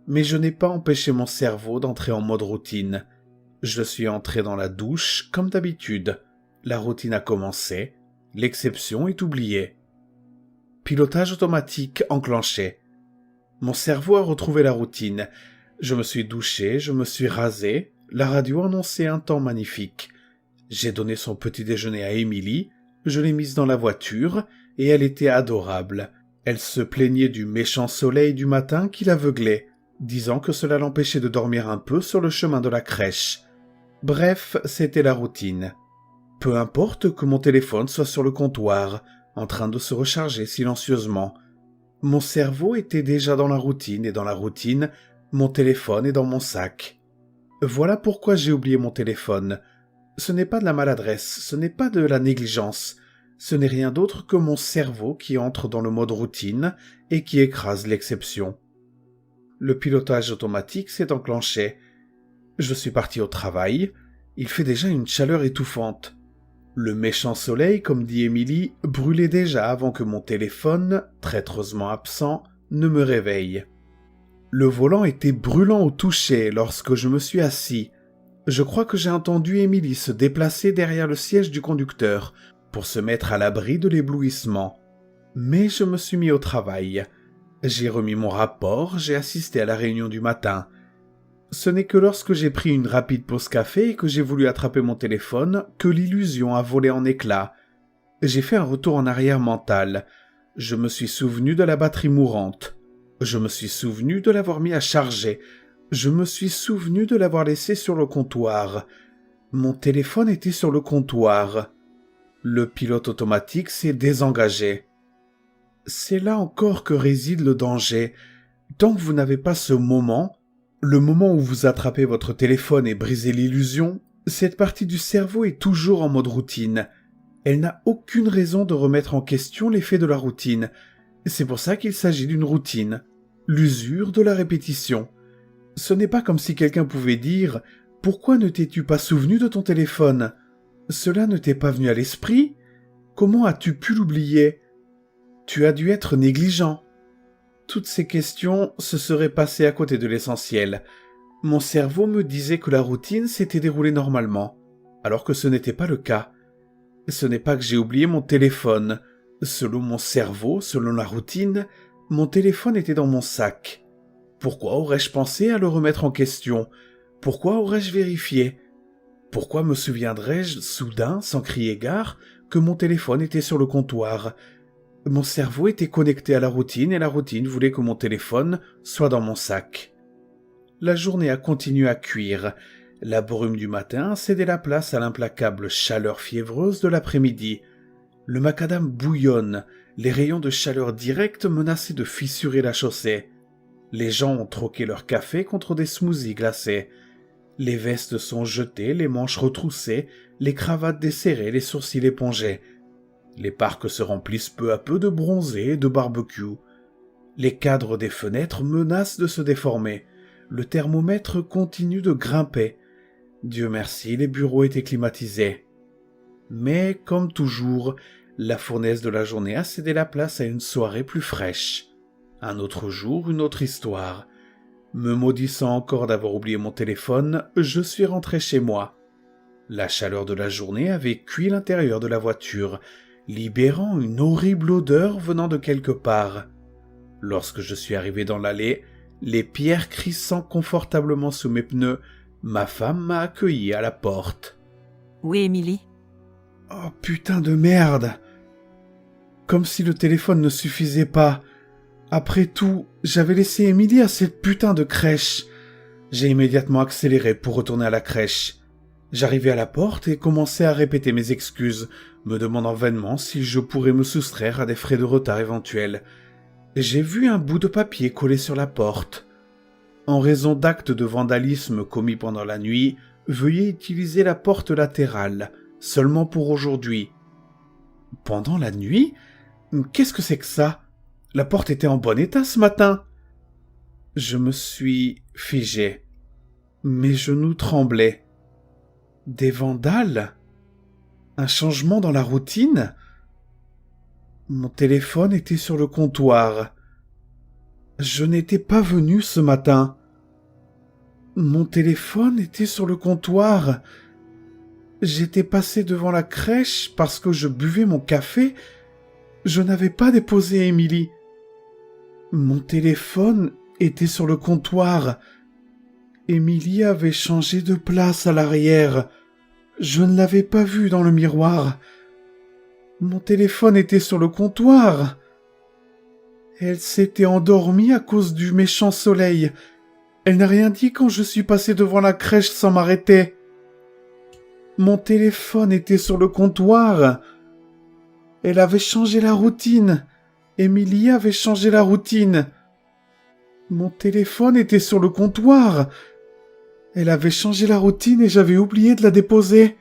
Mais je n'ai pas empêché mon cerveau d'entrer en mode routine. Je suis entré dans la douche comme d'habitude. La routine a commencé, l'exception est oubliée. Pilotage automatique enclenché. Mon cerveau a retrouvé la routine. Je me suis douché, je me suis rasé, la radio annonçait un temps magnifique. J'ai donné son petit déjeuner à Émilie, je l'ai mise dans la voiture, et elle était adorable. Elle se plaignait du méchant soleil du matin qui l'aveuglait, disant que cela l'empêchait de dormir un peu sur le chemin de la crèche. Bref, c'était la routine. Peu importe que mon téléphone soit sur le comptoir, en train de se recharger silencieusement. Mon cerveau était déjà dans la routine, et dans la routine, mon téléphone est dans mon sac. Voilà pourquoi j'ai oublié mon téléphone. Ce n'est pas de la maladresse, ce n'est pas de la négligence, ce n'est rien d'autre que mon cerveau qui entre dans le mode routine et qui écrase l'exception. Le pilotage automatique s'est enclenché. Je suis parti au travail, il fait déjà une chaleur étouffante. Le méchant soleil, comme dit Émilie, brûlait déjà avant que mon téléphone, traîtreusement absent, ne me réveille. Le volant était brûlant au toucher lorsque je me suis assis. Je crois que j'ai entendu Émilie se déplacer derrière le siège du conducteur pour se mettre à l'abri de l'éblouissement. Mais je me suis mis au travail. J'ai remis mon rapport, j'ai assisté à la réunion du matin. Ce n'est que lorsque j'ai pris une rapide pause café et que j'ai voulu attraper mon téléphone que l'illusion a volé en éclats. J'ai fait un retour en arrière mental. Je me suis souvenu de la batterie mourante. Je me suis souvenu de l'avoir mis à charger. Je me suis souvenu de l'avoir laissé sur le comptoir. Mon téléphone était sur le comptoir. Le pilote automatique s'est désengagé. C'est là encore que réside le danger. Tant que vous n'avez pas ce moment, le moment où vous attrapez votre téléphone et brisez l'illusion, cette partie du cerveau est toujours en mode routine. Elle n'a aucune raison de remettre en question l'effet de la routine. C'est pour ça qu'il s'agit d'une routine. L'usure de la répétition. Ce n'est pas comme si quelqu'un pouvait dire « Pourquoi ne t'es-tu pas souvenu de ton téléphone ? Cela ne t'est pas venu à l'esprit ? Comment as-tu pu l'oublier ? Tu as dû être négligent. » Toutes ces questions se seraient passées à côté de l'essentiel. Mon cerveau me disait que la routine s'était déroulée normalement, alors que ce n'était pas le cas. Ce n'est pas que j'ai oublié mon téléphone. Selon mon cerveau, selon la routine, mon téléphone était dans mon sac. Pourquoi aurais-je pensé à le remettre en question ? Pourquoi aurais-je vérifié ? Pourquoi me souviendrais-je soudain, sans crier gare, que mon téléphone était sur le comptoir ? Mon cerveau était connecté à la routine et la routine voulait que mon téléphone soit dans mon sac. La journée a continué à cuire. La brume du matin a cédé la place à l'implacable chaleur fiévreuse de l'après-midi. Le macadam bouillonne, les rayons de chaleur directe menaçaient de fissurer la chaussée. Les gens ont troqué leur café contre des smoothies glacés. Les vestes sont jetées, les manches retroussées, les cravates desserrées, les sourcils épongés. Les parcs se remplissent peu à peu de bronzés et de barbecues. Les cadres des fenêtres menacent de se déformer. Le thermomètre continue de grimper. Dieu merci, les bureaux étaient climatisés. Mais, comme toujours, la fournaise de la journée a cédé la place à une soirée plus fraîche. Un autre jour, une autre histoire. Me maudissant encore d'avoir oublié mon téléphone, je suis rentré chez moi. La chaleur de la journée avait cuit l'intérieur de la voiture, libérant une horrible odeur venant de quelque part. Lorsque je suis arrivé dans l'allée, les pierres crissant confortablement sous mes pneus, ma femme m'a accueilli à la porte. « Oui, Émilie ?» « Oh putain de merde !» Comme si le téléphone ne suffisait pas. Après tout, j'avais laissé Émilie à cette putain de crèche. J'ai immédiatement accéléré pour retourner à la crèche. J'arrivai à la porte et commençai à répéter mes excuses, me demandant vainement si je pourrais me soustraire à des frais de retard éventuels. J'ai vu un bout de papier collé sur la porte. En raison d'actes de vandalisme commis pendant la nuit, Veuillez utiliser la porte latérale, seulement pour aujourd'hui. » Pendant la nuit? Qu'est-ce que c'est que ça? La porte était en bon état ce matin. Je me suis figé. Mes genoux tremblaient. Des vandales? Un changement dans la routine? Mon téléphone était sur le comptoir. Je n'étais pas venu ce matin. Mon téléphone était sur le comptoir. J'étais passé devant la crèche parce que je buvais mon café. Je n'avais pas déposé Émilie. Mon téléphone était sur le comptoir. Émilie avait changé de place à l'arrière. Je ne l'avais pas vue dans le miroir. Mon téléphone était sur le comptoir. Elle s'était endormie à cause du méchant soleil. Elle n'a rien dit quand je suis passé devant la crèche sans m'arrêter. Mon téléphone était sur le comptoir. Elle avait changé la routine. Émilie avait changé la routine. Mon téléphone était sur le comptoir. Elle avait changé la routine et j'avais oublié de la déposer.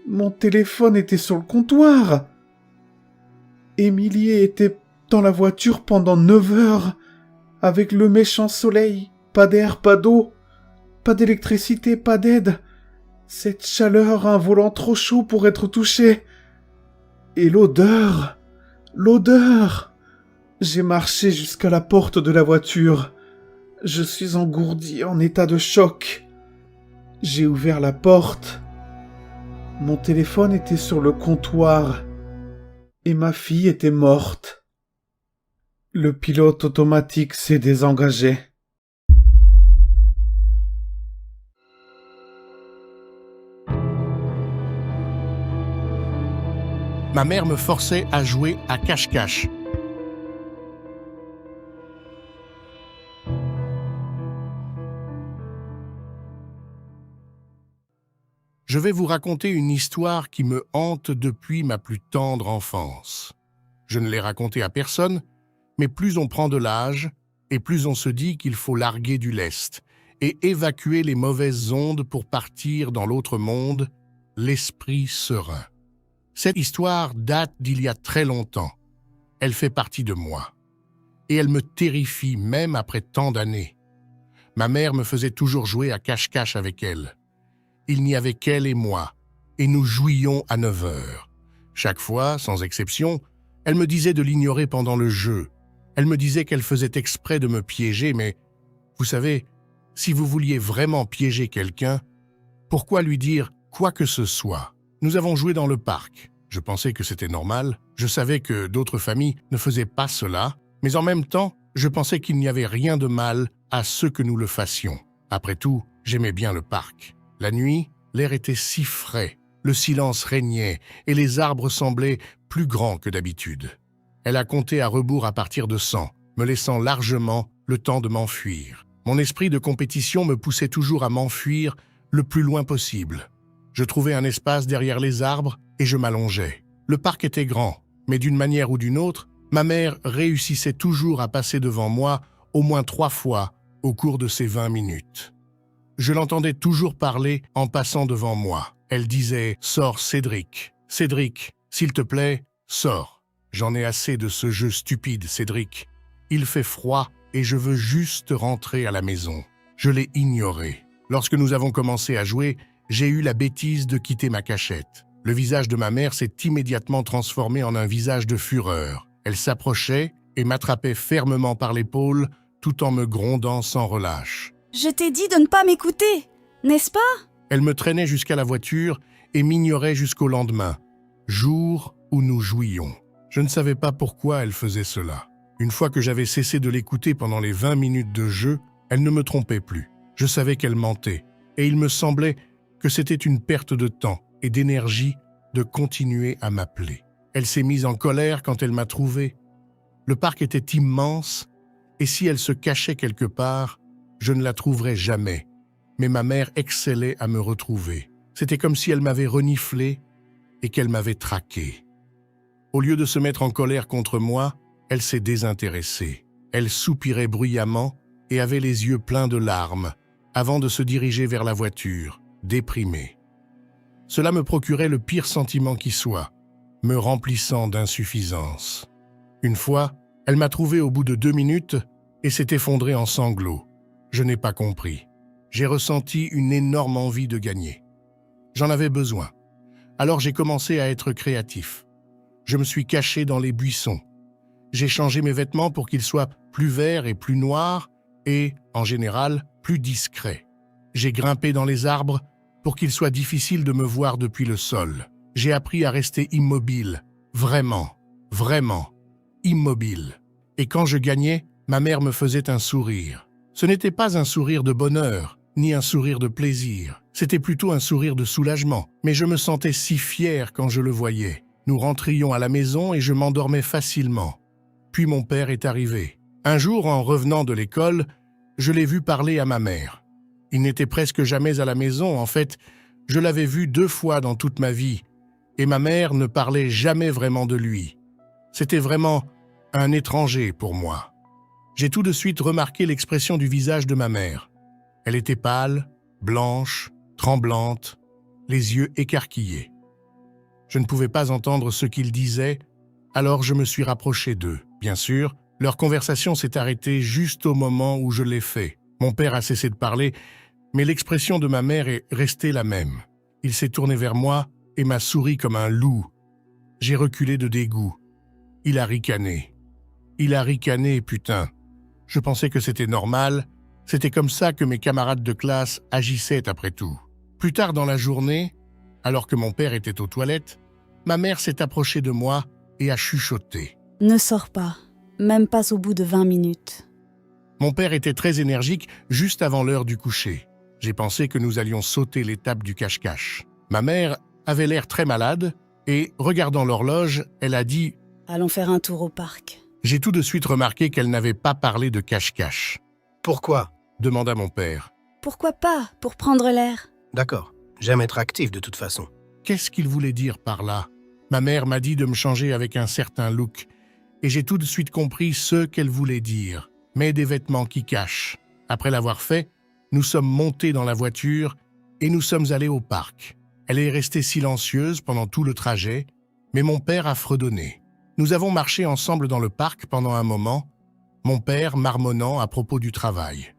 Mon téléphone était sur le comptoir. Émilie était dans la voiture pendant 9 heures, avec le méchant soleil, pas d'air, pas d'eau, pas d'électricité, pas d'aide. Cette chaleur, un volant trop chaud pour être touché. Et l'odeur. J'ai marché jusqu'à la porte de la voiture. Je suis engourdi en état de choc. J'ai ouvert la porte. Mon téléphone était sur le comptoir. Et ma fille était morte. Le pilote automatique s'est désengagé. Ma mère me forçait à jouer à cache-cache. Je vais vous raconter une histoire qui me hante depuis ma plus tendre enfance. Je ne l'ai racontée à personne, mais plus on prend de l'âge, et plus on se dit qu'il faut larguer du lest et évacuer les mauvaises ondes pour partir dans l'autre monde, l'esprit serein. Cette histoire date d'il y a très longtemps. Elle fait partie de moi. Et elle me terrifie même après tant d'années. Ma mère me faisait toujours jouer à cache-cache avec elle. Il n'y avait qu'elle et moi, et nous jouions à 9 heures. Chaque fois, sans exception, elle me disait de l'ignorer pendant le jeu. Elle me disait qu'elle faisait exprès de me piéger, mais vous savez, si vous vouliez vraiment piéger quelqu'un, pourquoi lui dire quoi que ce soit? Nous avons joué dans le parc. Je pensais que c'était normal. Je savais que d'autres familles ne faisaient pas cela, mais en même temps, je pensais qu'il n'y avait rien de mal à ce que nous le fassions. Après tout, j'aimais bien le parc. La nuit, l'air était si frais, le silence régnait et les arbres semblaient plus grands que d'habitude. Elle a compté à rebours à partir de 100, me laissant largement le temps de m'enfuir. Mon esprit de compétition me poussait toujours à m'enfuir le plus loin possible. Je trouvais un espace derrière les arbres et je m'allongeais. Le parc était grand, mais d'une manière ou d'une autre, ma mère réussissait toujours à passer devant moi au moins 3 fois au cours de ces 20 minutes. Je l'entendais toujours parler en passant devant moi. Elle disait « Sors, Cédric. Cédric, s'il te plaît, sors. J'en ai assez de ce jeu stupide, Cédric. Il fait froid et je veux juste rentrer à la maison. » Je l'ai ignoré. Lorsque nous avons commencé à jouer, j'ai eu la bêtise de quitter ma cachette. Le visage de ma mère s'est immédiatement transformé en un visage de fureur. Elle s'approchait et m'attrapait fermement par l'épaule tout en me grondant sans relâche. « Je t'ai dit de ne pas m'écouter, n'est-ce pas ?» Elle me traînait jusqu'à la voiture et m'ignorait jusqu'au lendemain, jour où nous jouions. Je ne savais pas pourquoi elle faisait cela. Une fois que j'avais cessé de l'écouter pendant les 20 minutes de jeu, elle ne me trompait plus. Je savais qu'elle mentait, et il me semblait que c'était une perte de temps et d'énergie de continuer à m'appeler. Elle s'est mise en colère quand elle m'a trouvé. Le parc était immense, et si elle se cachait quelque part, je ne la trouverais jamais. Mais ma mère excellait à me retrouver. C'était comme si elle m'avait reniflé et qu'elle m'avait traqué. Au lieu de se mettre en colère contre moi, elle s'est désintéressée. Elle soupirait bruyamment et avait les yeux pleins de larmes. avant de se diriger vers la voiture, déprimé. Cela me procurait le pire sentiment qui soit, me remplissant d'insuffisance. Une fois, elle m'a trouvé au bout de 2 minutes et s'est effondrée en sanglots. Je n'ai pas compris. J'ai ressenti une énorme envie de gagner. J'en avais besoin. Alors j'ai commencé à être créatif. Je me suis caché dans les buissons. J'ai changé mes vêtements pour qu'ils soient plus verts et plus noirs et, en général, plus discrets. J'ai grimpé dans les arbres pour qu'il soit difficile de me voir depuis le sol. J'ai appris à rester immobile, vraiment immobile. Et quand je gagnais, ma mère me faisait un sourire. Ce n'était pas un sourire de bonheur, ni un sourire de plaisir. C'était plutôt un sourire de soulagement. Mais je me sentais si fier quand je le voyais. Nous rentrions à la maison et je m'endormais facilement. Puis mon père est arrivé. Un jour, en revenant de l'école, je l'ai vu parler à ma mère. Il n'était presque jamais à la maison. En fait, je l'avais vu 2 fois dans toute ma vie. Et ma mère ne parlait jamais vraiment de lui. C'était vraiment un étranger pour moi. J'ai tout de suite remarqué l'expression du visage de ma mère. Elle était pâle, blanche, tremblante, les yeux écarquillés. Je ne pouvais pas entendre ce qu'ils disaient, alors je me suis rapproché d'eux. Bien sûr, leur conversation s'est arrêtée juste au moment où je l'ai fait. Mon père a cessé de parler, mais l'expression de ma mère est restée la même. Il s'est tourné vers moi et m'a souri comme un loup. J'ai reculé de dégoût. Il a ricané. Il a ricané, putain. Je pensais que c'était normal. C'était comme ça que mes camarades de classe agissaient après tout. Plus tard dans la journée, alors que mon père était aux toilettes, ma mère s'est approchée de moi et a chuchoté. « Ne sors pas, même pas au bout de 20 minutes. » Mon père était très énergique juste avant l'heure du coucher. J'ai pensé que nous allions sauter l'étape du cache-cache. Ma mère avait l'air très malade et, regardant l'horloge, elle a dit « Allons faire un tour au parc. » J'ai tout de suite remarqué qu'elle n'avait pas parlé de cache-cache. « Pourquoi ?» demanda mon père. « Pourquoi pas, pour prendre l'air. » « D'accord, j'aime être actif de toute façon. » Qu'est-ce qu'il voulait dire par là? Ma mère m'a dit de me changer avec un certain look, et j'ai tout de suite compris ce qu'elle voulait dire. Mais des vêtements qui cachent. Après l'avoir fait, nous sommes montés dans la voiture et nous sommes allés au parc. Elle est restée silencieuse pendant tout le trajet, mais mon père a fredonné. Nous avons marché ensemble dans le parc pendant un moment, mon père marmonnant à propos du travail.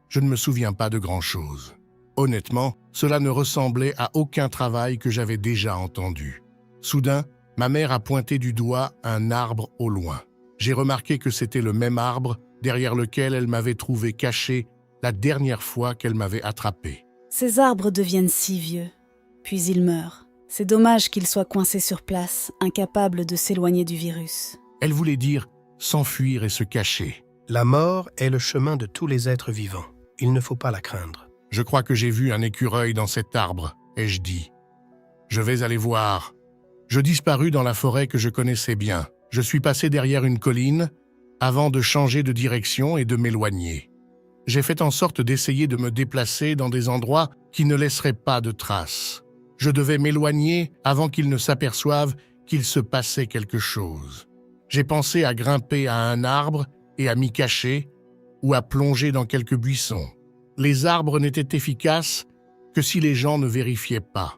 Je ne me souviens pas de grand-chose. Honnêtement, cela ne ressemblait à aucun travail que j'avais déjà entendu. Soudain, ma mère a pointé du doigt un arbre au loin. J'ai remarqué que c'était le même arbre derrière lequel elle m'avait trouvé caché la dernière fois qu'elle m'avait attrapé. « Ces arbres deviennent si vieux, puis ils meurent. C'est dommage qu'ils soient coincés sur place, incapables de s'éloigner du virus. » Elle voulait dire s'enfuir et se cacher. La mort est le chemin de tous les êtres vivants. Il ne faut pas la craindre. Je crois que j'ai vu un écureuil dans cet arbre, ai-je dit. Je vais aller voir. Je disparus dans la forêt que je connaissais bien. Je suis passé derrière une colline avant de changer de direction et de m'éloigner. J'ai fait en sorte d'essayer de me déplacer dans des endroits qui ne laisseraient pas de traces. Je devais m'éloigner avant qu'ils ne s'aperçoivent qu'il se passait quelque chose. J'ai pensé à grimper à un arbre et à m'y cacher ou à plonger dans quelques buissons. Les arbres n'étaient efficaces que si les gens ne vérifiaient pas.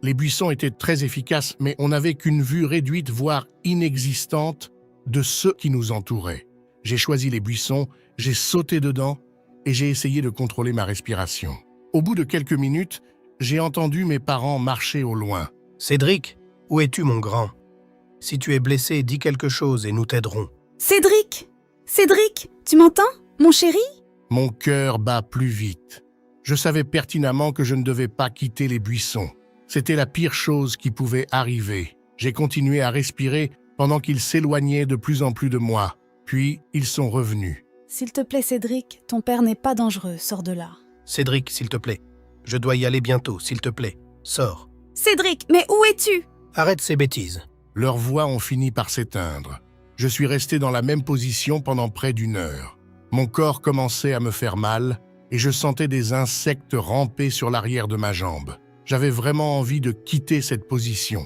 Les buissons étaient très efficaces, mais on n'avait qu'une vue réduite, voire inexistante, de ceux qui nous entouraient. J'ai choisi les buissons, j'ai sauté dedans et j'ai essayé de contrôler ma respiration. Au bout de quelques minutes, j'ai entendu mes parents marcher au loin. « Cédric, où es-tu, mon grand? Si tu es blessé, dis quelque chose et nous t'aiderons. »« Cédric! Cédric, tu m'entends, mon chéri ?» Mon cœur bat plus vite. Je savais pertinemment que je ne devais pas quitter les buissons. C'était la pire chose qui pouvait arriver. J'ai continué à respirer pendant qu'ils s'éloignaient de plus en plus de moi. Puis, ils sont revenus. « S'il te plaît, Cédric, ton père n'est pas dangereux, sors de là. »« Cédric, s'il te plaît. Je dois y aller bientôt, s'il te plaît. Sors. »« Cédric, mais où es-tu ?» Arrête ces bêtises. » Leurs voix ont fini par s'éteindre. Je suis resté dans la même position pendant près d'1 heure. Mon corps commençait à me faire mal et je sentais des insectes ramper sur l'arrière de ma jambe. J'avais vraiment envie de quitter cette position.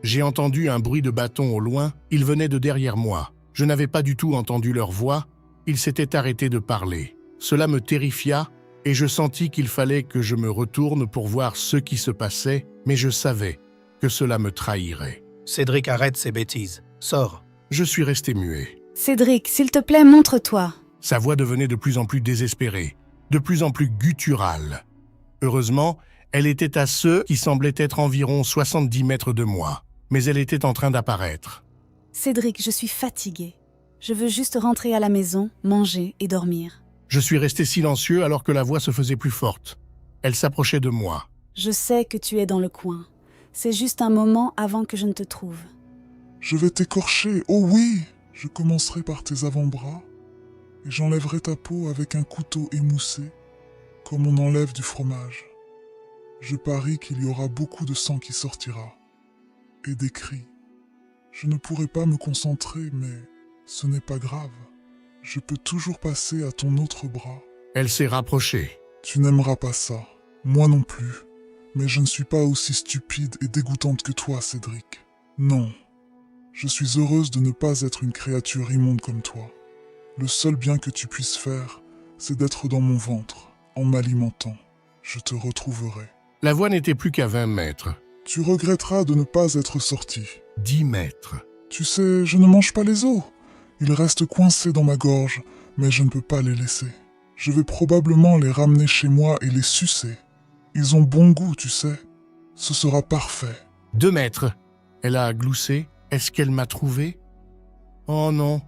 J'ai entendu un bruit de bâton au loin, ils venaient de derrière moi. Je n'avais pas du tout entendu leur voix, ils s'étaient arrêtés de parler. Cela me terrifia et je sentis qu'il fallait que je me retourne pour voir ce qui se passait, mais je savais que cela me trahirait. Cédric, arrête ces bêtises. Sors. Je suis resté muet. Cédric, s'il te plaît, montre-toi. Sa voix devenait de plus en plus désespérée, de plus en plus gutturale. Heureusement, elle était à ceux qui semblaient être environ 70 mètres de moi, mais elle était en train d'apparaître. Cédric, je suis fatiguée. Je veux juste rentrer à la maison, manger et dormir. Je suis resté silencieux alors que la voix se faisait plus forte. Elle s'approchait de moi. Je sais que tu es dans le coin. C'est juste un moment avant que je ne te trouve. Je vais t'écorcher, oh oui! Je commencerai par tes avant-bras et j'enlèverai ta peau avec un couteau émoussé, comme on enlève du fromage. Je parie qu'il y aura beaucoup de sang qui sortira, et des cris. Je ne pourrai pas me concentrer, mais ce n'est pas grave. Je peux toujours passer à ton autre bras. Elle s'est rapprochée. Tu n'aimeras pas ça, moi non plus. Mais je ne suis pas aussi stupide et dégoûtante que toi, Cédric. Non. Je suis heureuse de ne pas être une créature immonde comme toi. Le seul bien que tu puisses faire, c'est d'être dans mon ventre, en m'alimentant. Je te retrouverai. La voix n'était plus qu'à 20 mètres. Tu regretteras de ne pas être sorti. 10 mètres. Tu sais, je ne mange pas les os. Ils restent coincés dans ma gorge, mais je ne peux pas les laisser. Je vais probablement les ramener chez moi et les sucer. Ils ont bon goût, tu sais. Ce sera parfait. 2 mètres. Elle a gloussé. Est-ce qu'elle m'a trouvé? Oh non.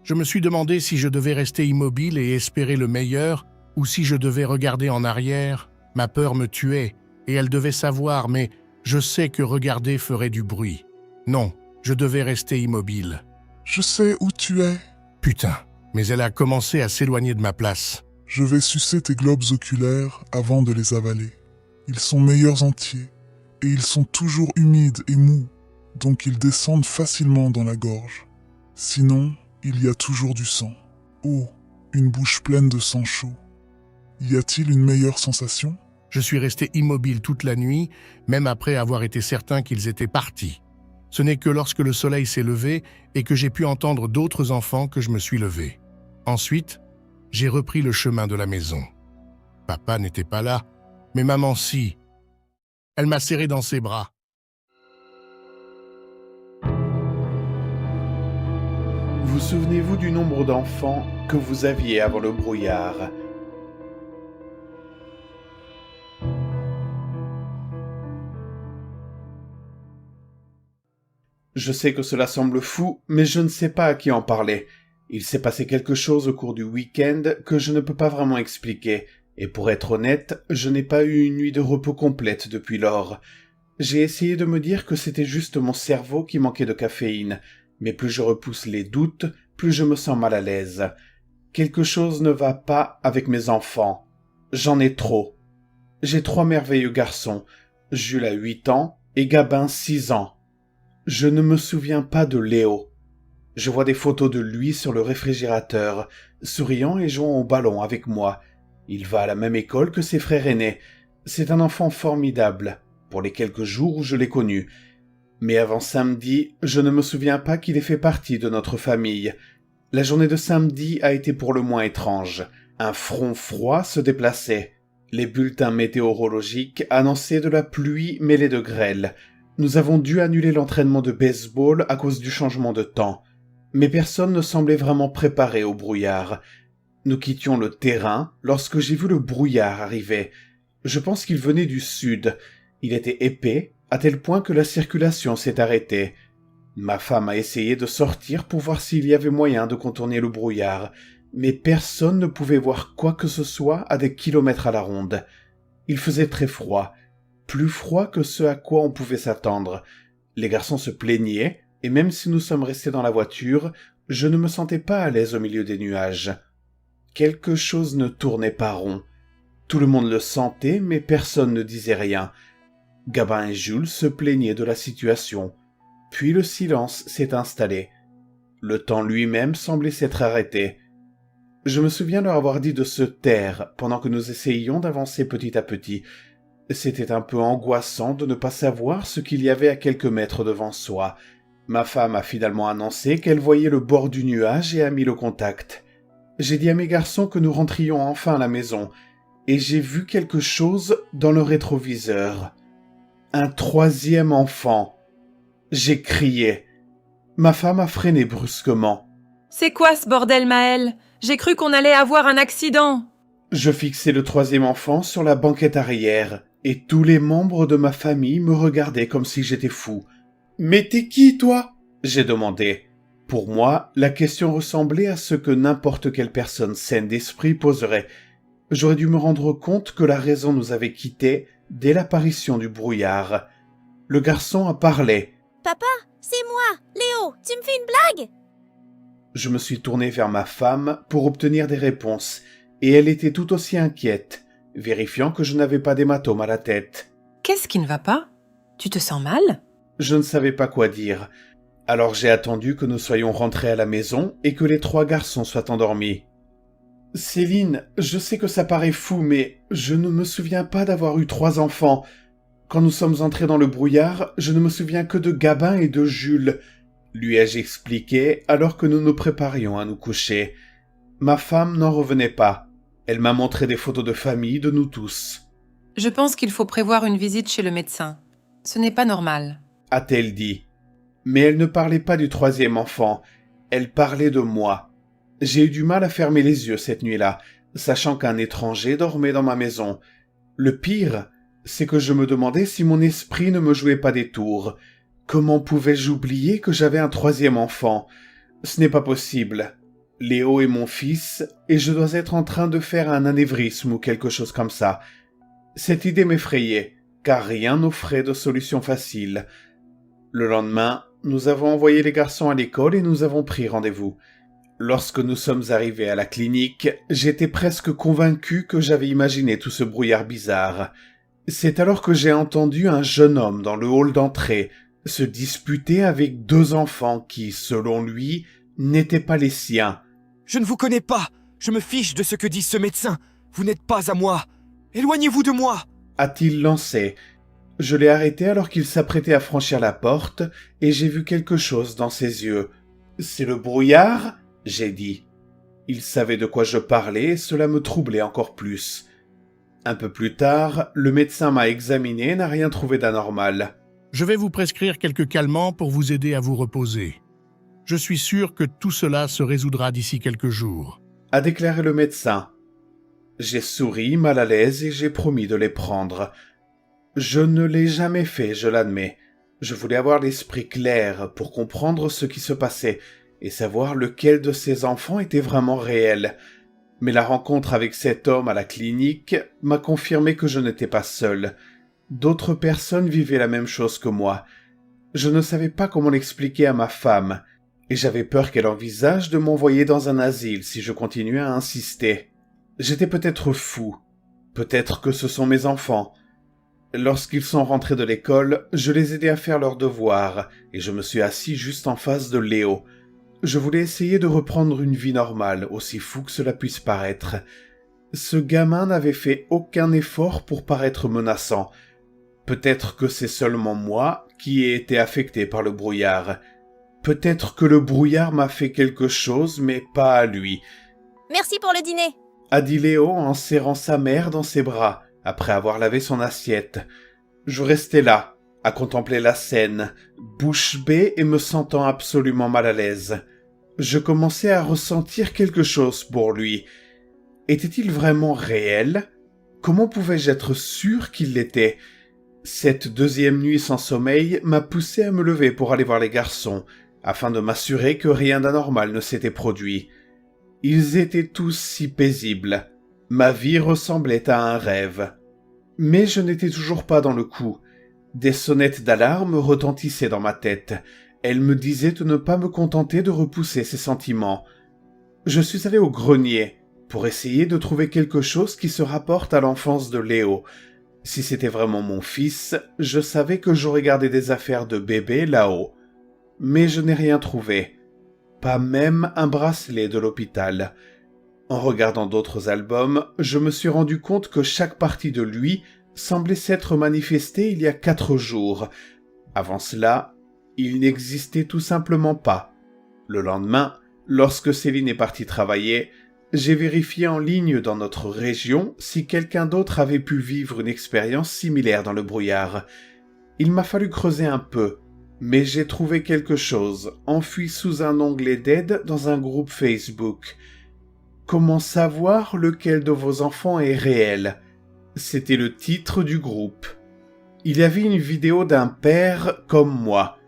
Je me suis demandé si je devais rester immobile et espérer le meilleur, ou si je devais regarder en arrière. Ma peur me tuait, et elle devait savoir, mais je sais que regarder ferait du bruit. Non, je devais rester immobile. Je sais où tu es. Putain, mais elle a commencé à s'éloigner de ma place. Je vais sucer tes globes oculaires avant de les avaler. Ils sont meilleurs entiers, et ils sont toujours humides et mous, donc ils descendent facilement dans la gorge. Sinon, il y a toujours du sang. Oh, une bouche pleine de sang chaud. Y a-t-il une meilleure sensation? Je suis resté immobile toute la nuit, même après avoir été certain qu'ils étaient partis. Ce n'est que lorsque le soleil s'est levé et que j'ai pu entendre d'autres enfants que je me suis levé. Ensuite, j'ai repris le chemin de la maison. Papa n'était pas là, mais maman si. Elle m'a serré dans ses bras. Vous souvenez-vous du nombre d'enfants que vous aviez avant le brouillard? Je sais que cela semble fou, mais je ne sais pas à qui en parler. Il s'est passé quelque chose au cours du week-end que je ne peux pas vraiment expliquer, et pour être honnête, je n'ai pas eu une nuit de repos complète depuis lors. J'ai essayé de me dire que c'était juste mon cerveau qui manquait de caféine, mais plus je repousse les doutes, plus je me sens mal à l'aise. Quelque chose ne va pas avec mes enfants. J'en ai trop. J'ai 3 merveilleux garçons, Jules a 8 ans et Gabin 6 ans. Je ne me souviens pas de Léo. Je vois des photos de lui sur le réfrigérateur, souriant et jouant au ballon avec moi. Il va à la même école que ses frères aînés. C'est un enfant formidable, pour les quelques jours où je l'ai connu. Mais avant samedi, je ne me souviens pas qu'il ait fait partie de notre famille. La journée de samedi a été pour le moins étrange. Un front froid se déplaçait. Les bulletins météorologiques annonçaient de la pluie mêlée de grêle. Nous avons dû annuler l'entraînement de baseball à cause du changement de temps. Mais personne ne semblait vraiment préparé au brouillard. Nous quittions le terrain lorsque j'ai vu le brouillard arriver. Je pense qu'il venait du sud. Il était épais, à tel point que la circulation s'est arrêtée. Ma femme a essayé de sortir pour voir s'il y avait moyen de contourner le brouillard, mais personne ne pouvait voir quoi que ce soit à des kilomètres à la ronde. Il faisait très froid, plus froid que ce à quoi on pouvait s'attendre. Les garçons se plaignaient, et même si nous sommes restés dans la voiture, je ne me sentais pas à l'aise au milieu des nuages. Quelque chose ne tournait pas rond. Tout le monde le sentait, mais personne ne disait rien. Gabin et Jules se plaignaient de la situation. Puis le silence s'est installé. Le temps lui-même semblait s'être arrêté. Je me souviens leur avoir dit de se taire pendant que nous essayions d'avancer petit à petit. C'était un peu angoissant de ne pas savoir ce qu'il y avait à quelques mètres devant soi. Ma femme a finalement annoncé qu'elle voyait le bord du nuage et a mis le contact. J'ai dit à mes garçons que nous rentrions enfin à la maison. et j'ai vu quelque chose dans le rétroviseur. Un troisième enfant. J'ai crié. Ma femme a freiné brusquement. C'est quoi ce bordel, Maël? J'ai cru qu'on allait avoir un accident. Je fixai le troisième enfant sur la banquette arrière, et tous les membres de ma famille me regardaient comme si j'étais fou. « Mais t'es qui, toi ?» j'ai demandé. Pour moi, la question ressemblait à ce que n'importe quelle personne saine d'esprit poserait. J'aurais dû me rendre compte que la raison nous avait quittés dès l'apparition du brouillard. Le garçon a parlé. « Papa, c'est moi, Léo, tu me fais une blague ?» Je me suis tourné vers ma femme pour obtenir des réponses, et elle était tout aussi inquiète, vérifiant que je n'avais pas d'hématome à la tête. Qu'est-ce qui ne va pas? Tu te sens mal? Je ne savais pas quoi dire. Alors j'ai attendu que nous soyons rentrés à la maison et que les 3 garçons soient endormis. « Céline, je sais que ça paraît fou, mais je ne me souviens pas d'avoir eu 3 enfants. Quand nous sommes entrés dans le brouillard, je ne me souviens que de Gabin et de Jules, » lui ai-je expliqué alors que nous nous préparions à nous coucher. Ma femme n'en revenait pas. Elle m'a montré des photos de famille de nous tous. « Je pense qu'il faut prévoir une visite chez le médecin. Ce n'est pas normal. » a-t-elle dit. Mais elle ne parlait pas du 3e enfant. Elle parlait de moi. J'ai eu du mal à fermer les yeux cette nuit-là, sachant qu'un étranger dormait dans ma maison. Le pire, c'est que je me demandais si mon esprit ne me jouait pas des tours. Comment pouvais-je oublier que j'avais un 3e enfant? Ce n'est pas possible. Léo est mon fils, et je dois être en train de faire un anévrisme ou quelque chose comme ça. Cette idée m'effrayait, car rien n'offrait de solution facile. Le lendemain, nous avons envoyé les garçons à l'école et nous avons pris rendez-vous. Lorsque nous sommes arrivés à la clinique, j'étais presque convaincu que j'avais imaginé tout ce brouillard bizarre. C'est alors que j'ai entendu un jeune homme dans le hall d'entrée se disputer avec 2 enfants qui, selon lui, n'étaient pas les siens. « Je ne vous connais pas. Je me fiche de ce que dit ce médecin. Vous n'êtes pas à moi. Éloignez-vous de moi !» a-t-il lancé. Je l'ai arrêté alors qu'il s'apprêtait à franchir la porte et j'ai vu quelque chose dans ses yeux. « C'est le brouillard ?» j'ai dit. Il savait de quoi je parlais et cela me troublait encore plus. Un peu plus tard, le médecin m'a examiné et n'a rien trouvé d'anormal. Je vais vous prescrire quelques calmants pour vous aider à vous reposer. Je suis sûr que tout cela se résoudra d'ici quelques jours, a déclaré le médecin. J'ai souri, mal à l'aise, et j'ai promis de les prendre. Je ne l'ai jamais fait, je l'admets. Je voulais avoir l'esprit clair pour comprendre ce qui se passait et savoir lequel de ces enfants était vraiment réel. Mais la rencontre avec cet homme à la clinique m'a confirmé que je n'étais pas seul. D'autres personnes vivaient la même chose que moi. Je ne savais pas comment l'expliquer à ma femme, et j'avais peur qu'elle envisage de m'envoyer dans un asile si je continuais à insister. J'étais peut-être fou. Peut-être que ce sont mes enfants. Lorsqu'ils sont rentrés de l'école, je les aidais à faire leurs devoirs, et je me suis assis juste en face de Léo. Je voulais essayer de reprendre une vie normale, aussi fou que cela puisse paraître. Ce gamin n'avait fait aucun effort pour paraître menaçant. Peut-être que c'est seulement moi qui ai été affecté par le brouillard. Peut-être que le brouillard m'a fait quelque chose, mais pas à lui. « Merci pour le dîner !» a dit Léo en serrant sa mère dans ses bras, après avoir lavé son assiette. Je restais là, à contempler la scène, bouche bée et me sentant absolument mal à l'aise. Je commençais à ressentir quelque chose pour lui. Était-il vraiment réel? Comment pouvais-je être sûr qu'il l'était? Cette 2e nuit sans sommeil m'a poussé à me lever pour aller voir les garçons, afin de m'assurer que rien d'anormal ne s'était produit. Ils étaient tous si paisibles. Ma vie ressemblait à un rêve. Mais je n'étais toujours pas dans le coup. Des sonnettes d'alarme retentissaient dans ma tête. Elles me disaient de ne pas me contenter de repousser ces sentiments. Je suis allé au grenier pour essayer de trouver quelque chose qui se rapporte à l'enfance de Léo. Si c'était vraiment mon fils, je savais que j'aurais gardé des affaires de bébé là-haut. Mais je n'ai rien trouvé. Pas même un bracelet de l'hôpital. En regardant d'autres albums, je me suis rendu compte que chaque partie de lui semblait s'être manifestée il y a 4 jours. Avant cela, il n'existait tout simplement pas. Le lendemain, lorsque Céline est partie travailler, J'ai vérifié en ligne dans notre région si quelqu'un d'autre avait pu vivre une expérience similaire dans le brouillard. Il m'a fallu creuser un peu, mais j'ai trouvé quelque chose, enfui sous un onglet d'aide dans un groupe Facebook. Comment savoir lequel de vos enfants est réel ? C'était le titre du groupe. Il y avait une vidéo d'un père comme moi.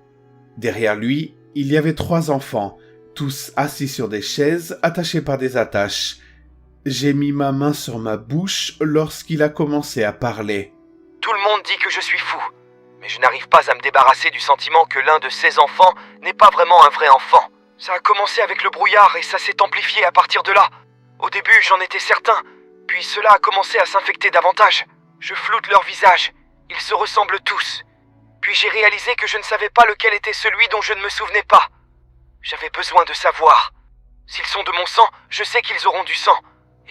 Derrière lui, il y avait 3 enfants, tous assis sur des chaises attachés par des attaches. J'ai mis ma main sur ma bouche lorsqu'il a commencé à parler. Tout le monde dit que je suis fou, mais je n'arrive pas à me débarrasser du sentiment que l'un de ces enfants n'est pas vraiment un vrai enfant. Ça a commencé avec le brouillard et ça s'est amplifié à partir de là. Au début, j'en étais certain, puis cela a commencé à s'infecter davantage. Je floute leur visage, ils se ressemblent tous. Puis j'ai réalisé que je ne savais pas lequel était celui dont je ne me souvenais pas. J'avais besoin de savoir. S'ils sont de mon sang, je sais qu'ils auront du sang.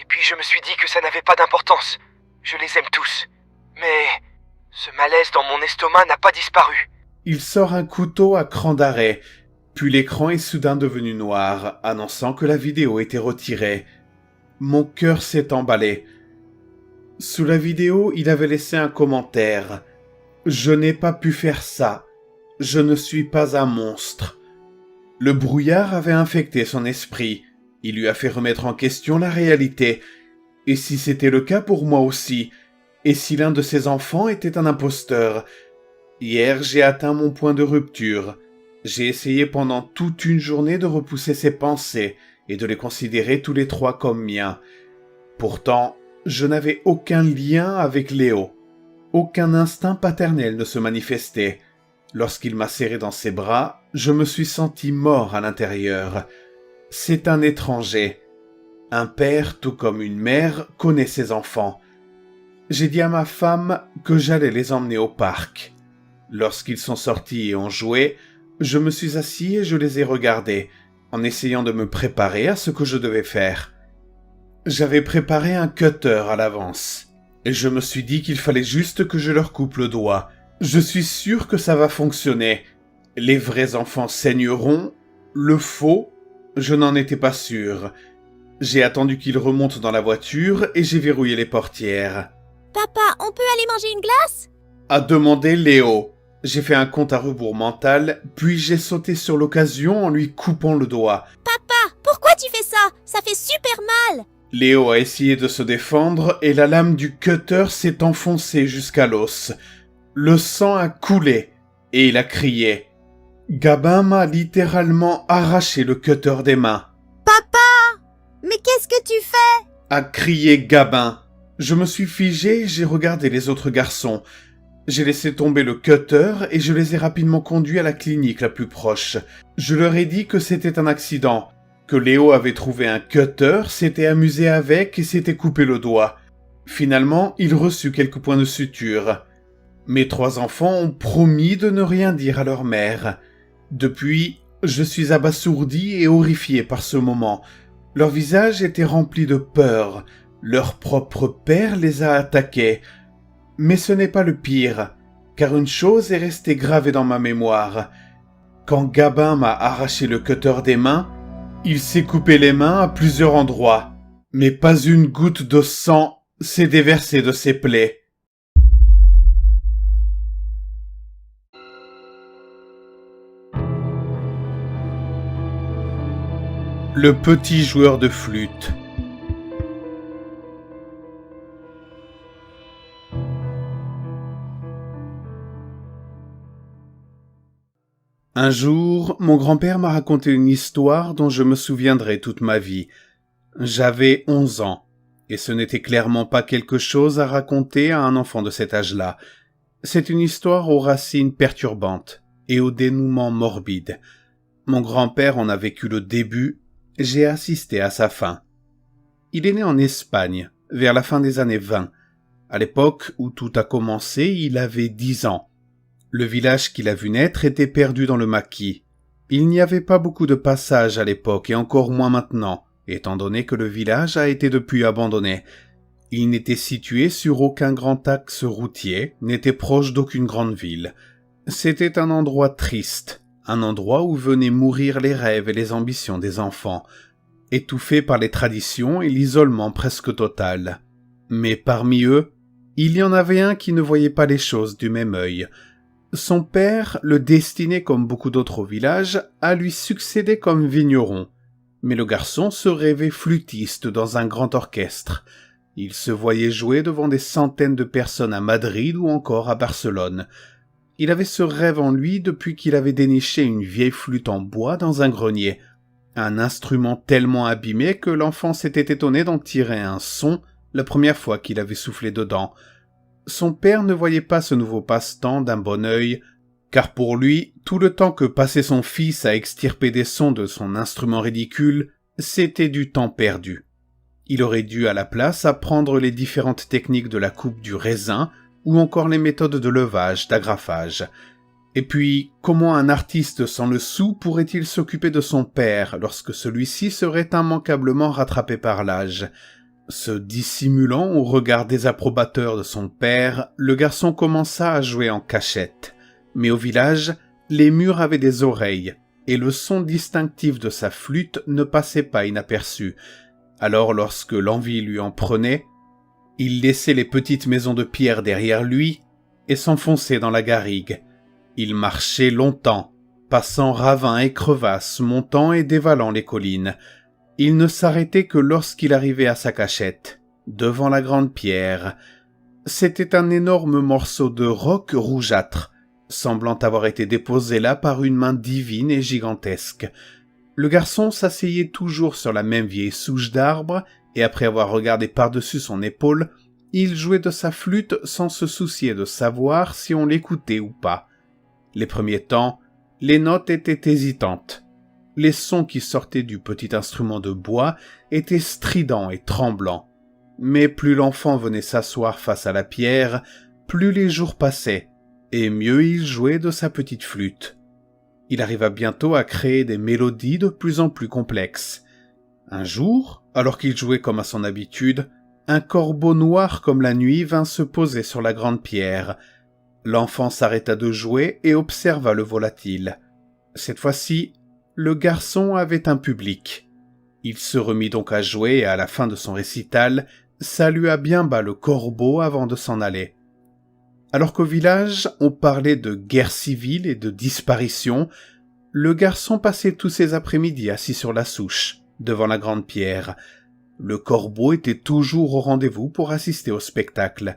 Et puis je me suis dit que ça n'avait pas d'importance. Je les aime tous. Mais ce malaise dans mon estomac n'a pas disparu. Il sort un couteau à cran d'arrêt, puis l'écran est soudain devenu noir, annonçant que la vidéo était retirée. Mon cœur s'est emballé. Sous la vidéo, il avait laissé un commentaire. « Je n'ai pas pu faire ça. Je ne suis pas un monstre. » Le brouillard avait infecté son esprit. Il lui a fait remettre en question la réalité. Et si c'était le cas pour moi aussi ? Et si l'un de ses enfants était un imposteur ? Hier, j'ai atteint mon point de rupture. J'ai essayé pendant toute une journée de repousser ces pensées et de les considérer tous les 3 comme miens. Pourtant, je n'avais aucun lien avec Léo. Aucun instinct paternel ne se manifestait. Lorsqu'il m'a serré dans ses bras, je me suis senti mort à l'intérieur. C'est un étranger. Un père, tout comme une mère, connaît ses enfants. J'ai dit à ma femme que j'allais les emmener au parc. Lorsqu'ils sont sortis et ont joué, je me suis assis et je les ai regardés, en essayant de me préparer à ce que je devais faire. J'avais préparé un cutter à l'avance, et je me suis dit qu'il fallait juste que je leur coupe le doigt. Je suis sûr que ça va fonctionner. Les vrais enfants saigneront, le faux, je n'en étais pas sûr. J'ai attendu qu'ils remontent dans la voiture et j'ai verrouillé les portières. Papa, on peut aller manger une glace ? A demandé Léo. J'ai fait un compte à rebours mental, puis j'ai sauté sur l'occasion en lui coupant le doigt. Papa, pourquoi tu fais ça ? Ça fait super mal ! Léo a essayé de se défendre et la lame du cutter s'est enfoncée jusqu'à l'os. Le sang a coulé et il a crié. Gabin m'a littéralement arraché le cutter des mains. Papa ! Mais qu'est-ce que tu fais ? A crié Gabin. Je me suis figé et j'ai regardé les autres garçons. J'ai laissé tomber le cutter et je les ai rapidement conduits à la clinique la plus proche. Je leur ai dit que c'était un accident, que Léo avait trouvé un cutter, s'était amusé avec et s'était coupé le doigt. Finalement, il reçut quelques points de suture. Mes 3 enfants ont promis de ne rien dire à leur mère. Depuis, je suis abasourdi et horrifié par ce moment. Leur visage était rempli de peur. Leur propre père les a attaqués. Mais ce n'est pas le pire, car une chose est restée gravée dans ma mémoire. Quand Gabin m'a arraché le cutter des mains, il s'est coupé les mains à plusieurs endroits, mais pas une goutte de sang s'est déversée de ses plaies. Le petit joueur de flûte. Un jour, mon grand-père m'a raconté une histoire dont je me souviendrai toute ma vie. J'avais 11 ans, et ce n'était clairement pas quelque chose à raconter à un enfant de cet âge-là. C'est une histoire aux racines perturbantes et au dénouement morbide. Mon grand-père en a vécu le début, j'ai assisté à sa fin. Il est né en Espagne, vers la fin des années 20. À l'époque où tout a commencé, il avait 10 ans. Le village qu'il a vu naître était perdu dans le maquis. Il n'y avait pas beaucoup de passages à l'époque et encore moins maintenant, étant donné que le village a été depuis abandonné. Il n'était situé sur aucun grand axe routier, n'était proche d'aucune grande ville. C'était un endroit triste, un endroit où venaient mourir les rêves et les ambitions des enfants. étouffés par les traditions et l'isolement presque total. Mais parmi eux, il y en avait un qui ne voyait pas les choses du même œil. Son père le destinait, comme beaucoup d'autres au village, à lui succéder comme vigneron. Mais le garçon se rêvait flûtiste dans un grand orchestre. Il se voyait jouer devant des centaines de personnes à Madrid ou encore à Barcelone. Il avait ce rêve en lui depuis qu'il avait déniché une vieille flûte en bois dans un grenier. Un instrument tellement abîmé que l'enfant s'était étonné d'en tirer un son la première fois qu'il avait soufflé dedans. Son père ne voyait pas ce nouveau passe-temps d'un bon œil, car pour lui, tout le temps que passait son fils à extirper des sons de son instrument ridicule, c'était du temps perdu. Il aurait dû à la place apprendre les différentes techniques de la coupe du raisin ou encore les méthodes de levage, d'agrafage. Et puis, comment un artiste sans le sou pourrait-il s'occuper de son père lorsque celui-ci serait immanquablement rattrapé par l'âge ? Se dissimulant au regard désapprobateur de son père, le garçon commença à jouer en cachette. Mais au village, les murs avaient des oreilles, et le son distinctif de sa flûte ne passait pas inaperçu. Alors lorsque l'envie lui en prenait, il laissait les petites maisons de pierre derrière lui et s'enfonçait dans la garrigue. Il marchait longtemps, passant ravins et crevasses, montant et dévalant les collines. Il ne s'arrêtait que lorsqu'il arrivait à sa cachette, devant la grande pierre. C'était un énorme morceau de roc rougeâtre, semblant avoir été déposé là par une main divine et gigantesque. Le garçon s'asseyait toujours sur la même vieille souche d'arbre, et après avoir regardé par-dessus son épaule, il jouait de sa flûte sans se soucier de savoir si on l'écoutait ou pas. Les premiers temps, les notes étaient hésitantes. Les sons qui sortaient du petit instrument de bois étaient stridents et tremblants. Mais plus l'enfant venait s'asseoir face à la pierre, plus les jours passaient, et mieux il jouait de sa petite flûte. Il arriva bientôt à créer des mélodies de plus en plus complexes. Un jour, alors qu'il jouait comme à son habitude, un corbeau noir comme la nuit vint se poser sur la grande pierre. L'enfant s'arrêta de jouer et observa le volatile. Cette fois-ci, le garçon avait un public. Il se remit donc à jouer et à la fin de son récital, salua bien bas le corbeau avant de s'en aller. Alors qu'au village, on parlait de guerre civile et de disparition, le garçon passait tous ses après-midi assis sur la souche, devant la grande pierre. Le corbeau était toujours au rendez-vous pour assister au spectacle.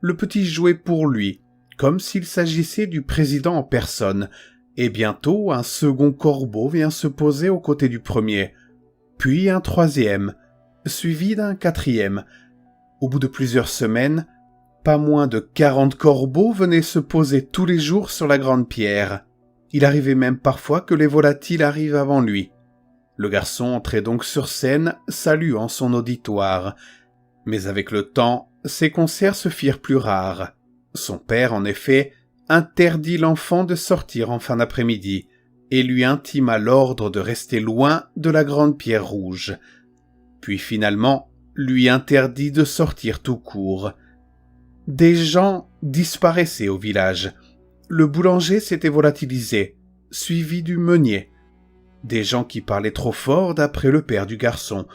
Le petit jouait pour lui, comme s'il s'agissait du président en personne, et bientôt un second corbeau vient se poser aux côtés du premier, puis un troisième, suivi d'un quatrième. Au bout de plusieurs semaines, pas moins de 40 corbeaux venaient se poser tous les jours sur la grande pierre. Il arrivait même parfois que les volatiles arrivent avant lui. Le garçon entrait donc sur scène, saluant son auditoire. Mais avec le temps, ces concerts se firent plus rares. Son père, en effet, interdit l'enfant de sortir en fin d'après-midi, et lui intima l'ordre de rester loin de la grande pierre rouge. Puis finalement, lui interdit de sortir tout court. Des gens disparaissaient au village. Le boulanger s'était volatilisé, suivi du meunier. Des gens qui parlaient trop fort d'après le père du garçon.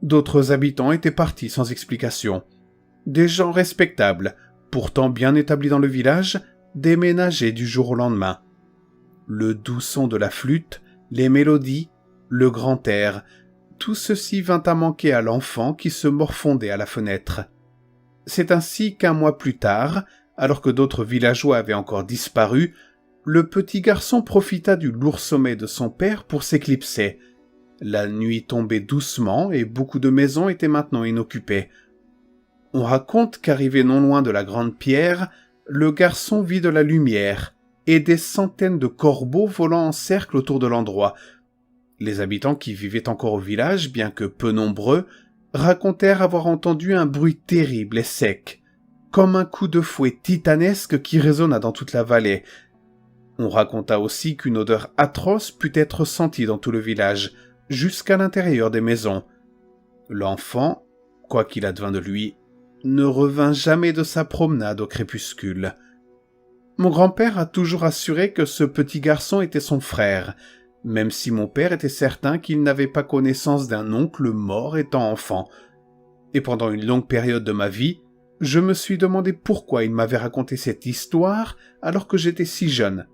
D'autres habitants étaient partis sans explication. Des gens respectables, pourtant bien établis dans le village, déménageaient du jour au lendemain. Le doux son de la flûte, les mélodies, le grand air, tout ceci vint à manquer à l'enfant qui se morfondait à la fenêtre. C'est ainsi qu'un mois plus tard, alors que d'autres villageois avaient encore disparu, le petit garçon profita du lourd sommeil de son père pour s'éclipser. La nuit tombait doucement et beaucoup de maisons étaient maintenant inoccupées. On raconte qu'arrivé non loin de la grande pierre, le garçon vit de la lumière et des centaines de corbeaux volant en cercle autour de l'endroit. Les habitants qui vivaient encore au village, bien que peu nombreux, racontèrent avoir entendu un bruit terrible et sec, comme un coup de fouet titanesque qui résonna dans toute la vallée. On raconta aussi qu'une odeur atroce put être sentie dans tout le village, jusqu'à l'intérieur des maisons. L'enfant, quoi qu'il advint de lui, ne revint jamais de sa promenade au crépuscule. Mon grand-père a toujours assuré que ce petit garçon était son frère, même si mon père était certain qu'il n'avait pas connaissance d'un oncle mort étant enfant. Et pendant une longue période de ma vie, je me suis demandé pourquoi il m'avait raconté cette histoire alors que j'étais si jeune.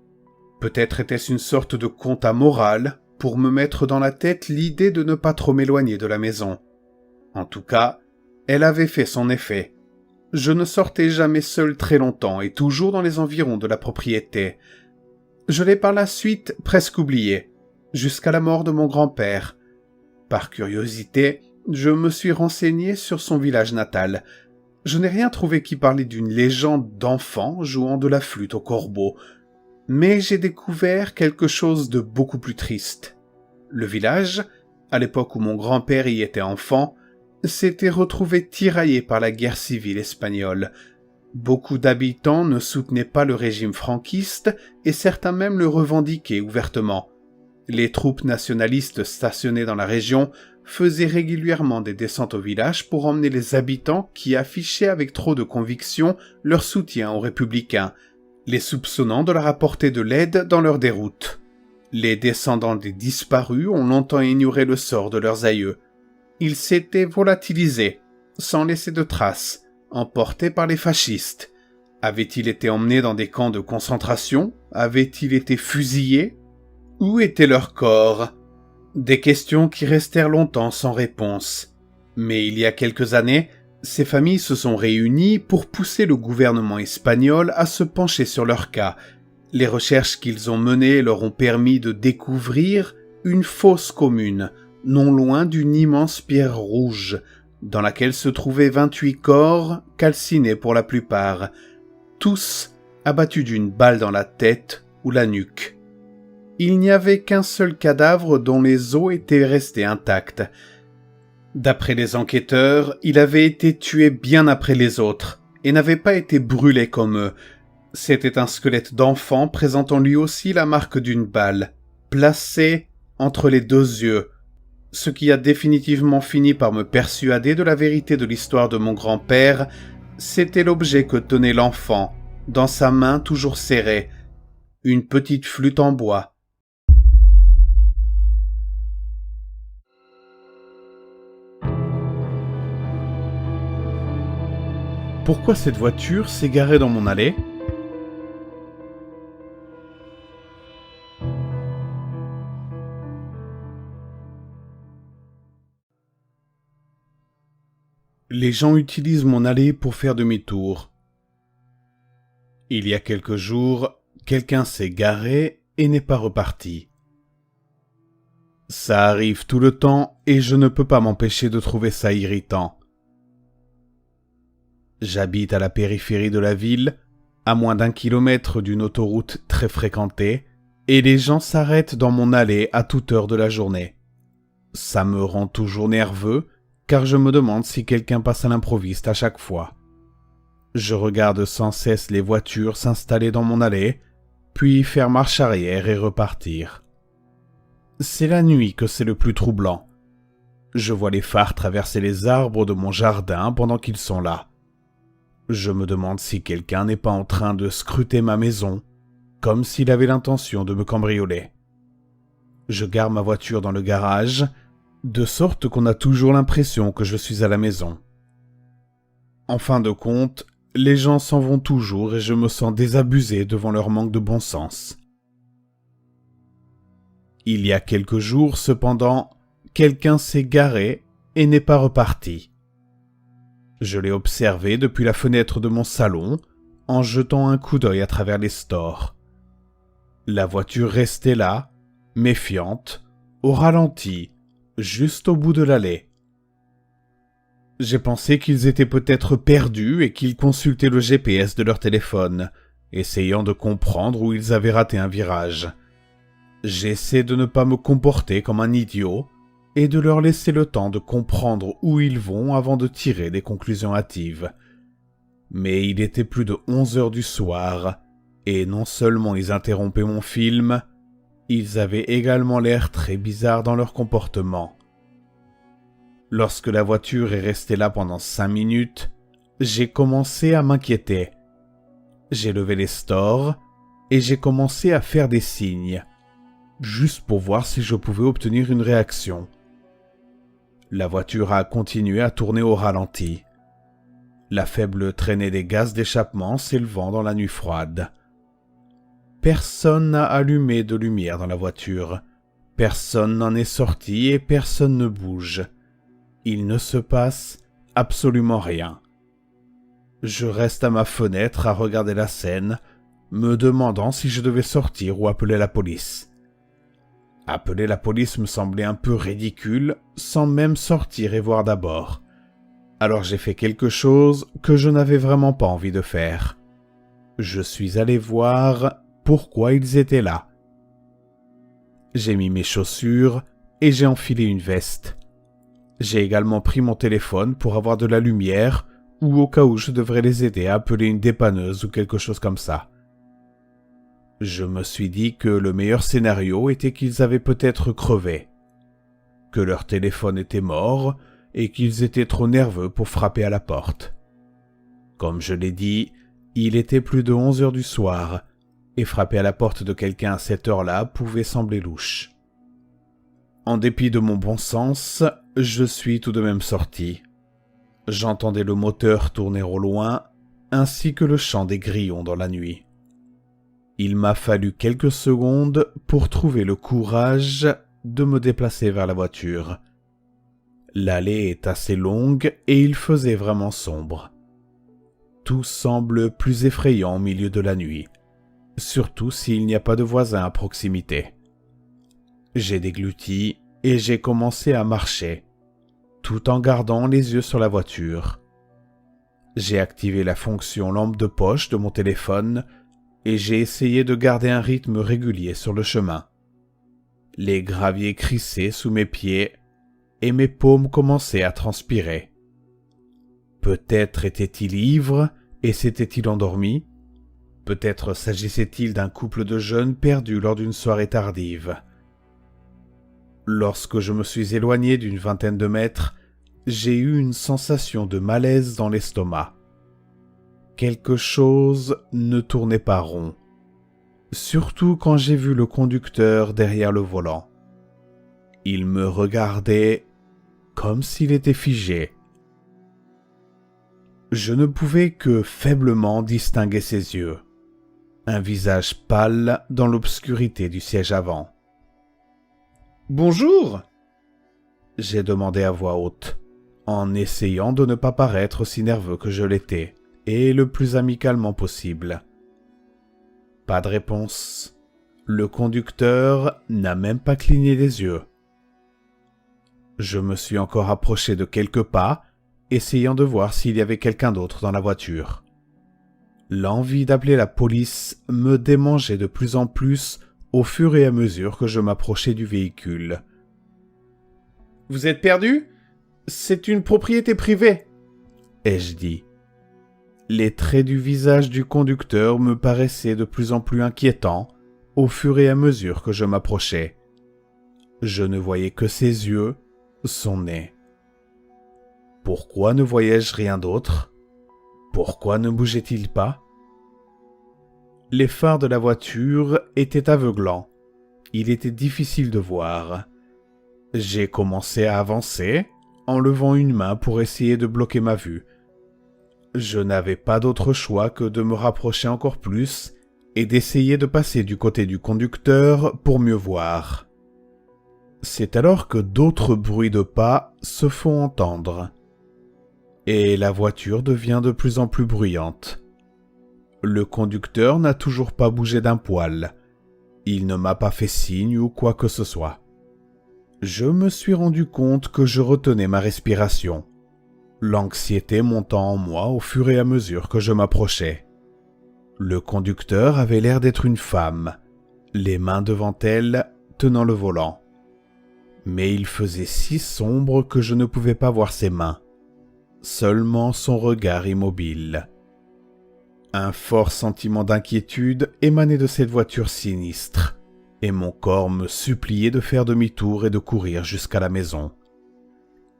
Peut-être était-ce une sorte de conte à morale pour me mettre dans la tête l'idée de ne pas trop m'éloigner de la maison. En tout cas, elle avait fait son effet. Je ne sortais jamais seul très longtemps et toujours dans les environs de la propriété. Je l'ai par la suite presque oublié, jusqu'à la mort de mon grand-père. Par curiosité, je me suis renseigné sur son village natal. Je n'ai rien trouvé qui parlait d'une légende d'enfant jouant de la flûte au corbeau, mais j'ai découvert quelque chose de beaucoup plus triste. Le village, à l'époque où mon grand-père y était enfant, s'était retrouvé tiraillé par la guerre civile espagnole. Beaucoup d'habitants ne soutenaient pas le régime franquiste et certains même le revendiquaient ouvertement. Les troupes nationalistes stationnées dans la région faisaient régulièrement des descentes au village pour emmener les habitants qui affichaient avec trop de conviction leur soutien aux républicains, les soupçonnant de leur apporter de l'aide dans leur déroute. Les descendants des disparus ont longtemps ignoré le sort de leurs aïeux. Ils s'étaient volatilisés, sans laisser de traces, emportés par les fascistes. Avaient-ils été emmenés dans des camps de concentration? Avaient-ils été fusillés? Où étaient leurs corps? Des questions qui restèrent longtemps sans réponse. Mais il y a quelques années, ces familles se sont réunies pour pousser le gouvernement espagnol à se pencher sur leur cas. Les recherches qu'ils ont menées leur ont permis de découvrir une fosse commune, non loin d'une immense pierre rouge, dans laquelle se trouvaient 28 corps, calcinés pour la plupart, tous abattus d'une balle dans la tête ou la nuque. Il n'y avait qu'un seul cadavre dont les os étaient restés intacts. D'après les enquêteurs, il avait été tué bien après les autres, et n'avait pas été brûlé comme eux. C'était un squelette d'enfant présentant lui aussi la marque d'une balle, placée entre les deux yeux, ce qui a définitivement fini par me persuader de la vérité de l'histoire de mon grand-père. C'était l'objet que tenait l'enfant, dans sa main toujours serrée, une petite flûte en bois. Pourquoi cette voiture s'est garée dans mon allée ? Les gens utilisent mon allée pour faire demi-tour. Il y a quelques jours, quelqu'un s'est garé et n'est pas reparti. Ça arrive tout le temps et je ne peux pas m'empêcher de trouver ça irritant. J'habite à la périphérie de la ville, à moins d'1 kilomètre d'une autoroute très fréquentée, et les gens s'arrêtent dans mon allée à toute heure de la journée. Ça me rend toujours nerveux, car je me demande si quelqu'un passe à l'improviste à chaque fois. Je regarde sans cesse les voitures s'installer dans mon allée, puis faire marche arrière et repartir. C'est la nuit que c'est le plus troublant. Je vois les phares traverser les arbres de mon jardin pendant qu'ils sont là. Je me demande si quelqu'un n'est pas en train de scruter ma maison, comme s'il avait l'intention de me cambrioler. Je gare ma voiture dans le garage, de sorte qu'on a toujours l'impression que je suis à la maison. En fin de compte, les gens s'en vont toujours et je me sens désabusé devant leur manque de bon sens. Il y a quelques jours, cependant, quelqu'un s'est garé et n'est pas reparti. Je l'ai observé depuis la fenêtre de mon salon, en jetant un coup d'œil à travers les stores. La voiture restait là, méfiante, au ralenti, juste au bout de l'allée. J'ai pensé qu'ils étaient peut-être perdus et qu'ils consultaient le GPS de leur téléphone, essayant de comprendre où ils avaient raté un virage. J'essaie de ne pas me comporter comme un idiot, et de leur laisser le temps de comprendre où ils vont avant de tirer des conclusions hâtives. Mais il était plus de 11 heures du soir, et non seulement ils interrompaient mon film, ils avaient également l'air très bizarres dans leur comportement. Lorsque la voiture est restée là pendant 5 minutes, j'ai commencé à m'inquiéter. J'ai levé les stores, et j'ai commencé à faire des signes. juste pour voir si je pouvais obtenir une réaction. La voiture a continué à tourner au ralenti. La faible traînée des gaz d'échappement s'élevant dans la nuit froide. Personne n'a allumé de lumière dans la voiture. Personne n'en est sorti et personne ne bouge. Il ne se passe absolument rien. Je reste à ma fenêtre à regarder la scène, me demandant si je devais sortir ou appeler la police. Appeler la police me semblait un peu ridicule, sans même sortir et voir d'abord. Alors j'ai fait quelque chose que je n'avais vraiment pas envie de faire. Je suis allé voir pourquoi ils étaient là. J'ai mis mes chaussures et j'ai enfilé une veste. J'ai également pris mon téléphone pour avoir de la lumière ou au cas où je devrais les aider à appeler une dépanneuse ou quelque chose comme ça. Je me suis dit que le meilleur scénario était qu'ils avaient peut-être crevé, que leur téléphone était mort et qu'ils étaient trop nerveux pour frapper à la porte. Comme je l'ai dit, il était plus de 11 heures du soir et frapper à la porte de quelqu'un à cette heure-là pouvait sembler louche. En dépit de mon bon sens, je suis tout de même sorti. J'entendais le moteur tourner au loin, ainsi que le chant des grillons dans la nuit. Il m'a fallu quelques secondes pour trouver le courage de me déplacer vers la voiture. L'allée est assez longue et il faisait vraiment sombre. Tout semble plus effrayant au milieu de la nuit, surtout s'il n'y a pas de voisins à proximité. J'ai dégluti et j'ai commencé à marcher, tout en gardant les yeux sur la voiture. J'ai activé la fonction lampe de poche de mon téléphone et j'ai essayé de garder un rythme régulier sur le chemin. Les graviers crissaient sous mes pieds et mes paumes commençaient à transpirer. Peut-être était-il ivre et s'était-il endormi? Peut-être s'agissait-il d'un couple de jeunes perdus lors d'une soirée tardive. Lorsque je me suis éloigné d'une vingtaine de mètres, j'ai eu une sensation de malaise dans l'estomac. Quelque chose ne tournait pas rond, surtout quand j'ai vu le conducteur derrière le volant. Il me regardait comme s'il était figé. Je ne pouvais que faiblement distinguer ses yeux, un visage pâle dans l'obscurité du siège avant. « Bonjour !» j'ai demandé à voix haute, en essayant de ne pas paraître aussi nerveux que je l'étais, et le plus amicalement possible. Pas de réponse. Le conducteur n'a même pas cligné des yeux. Je me suis encore approché de quelques pas, essayant de voir s'il y avait quelqu'un d'autre dans la voiture. L'envie d'appeler la police me démangeait de plus en plus au fur et à mesure que je m'approchais du véhicule. « Vous êtes perdu ? C'est une propriété privée !» ai-je dit. Les traits du visage du conducteur me paraissaient de plus en plus inquiétants au fur et à mesure que je m'approchais. Je ne voyais que ses yeux, son nez. Pourquoi ne voyais-je rien d'autre? Pourquoi ne bougeait-il pas? Les phares de la voiture étaient aveuglants. Il était difficile de voir. J'ai commencé à avancer, en levant une main pour essayer de bloquer ma vue. Je n'avais pas d'autre choix que de me rapprocher encore plus et d'essayer de passer du côté du conducteur pour mieux voir. C'est alors que d'autres bruits de pas se font entendre. Et la voiture devient de plus en plus bruyante. Le conducteur n'a toujours pas bougé d'un poil. Il ne m'a pas fait signe ou quoi que ce soit. Je me suis rendu compte que je retenais ma respiration, l'anxiété montant en moi au fur et à mesure que je m'approchais. Le conducteur avait l'air d'être une femme, les mains devant elle, tenant le volant. Mais il faisait si sombre que je ne pouvais pas voir ses mains, seulement son regard immobile. Un fort sentiment d'inquiétude émanait de cette voiture sinistre, et mon corps me suppliait de faire demi-tour et de courir jusqu'à la maison.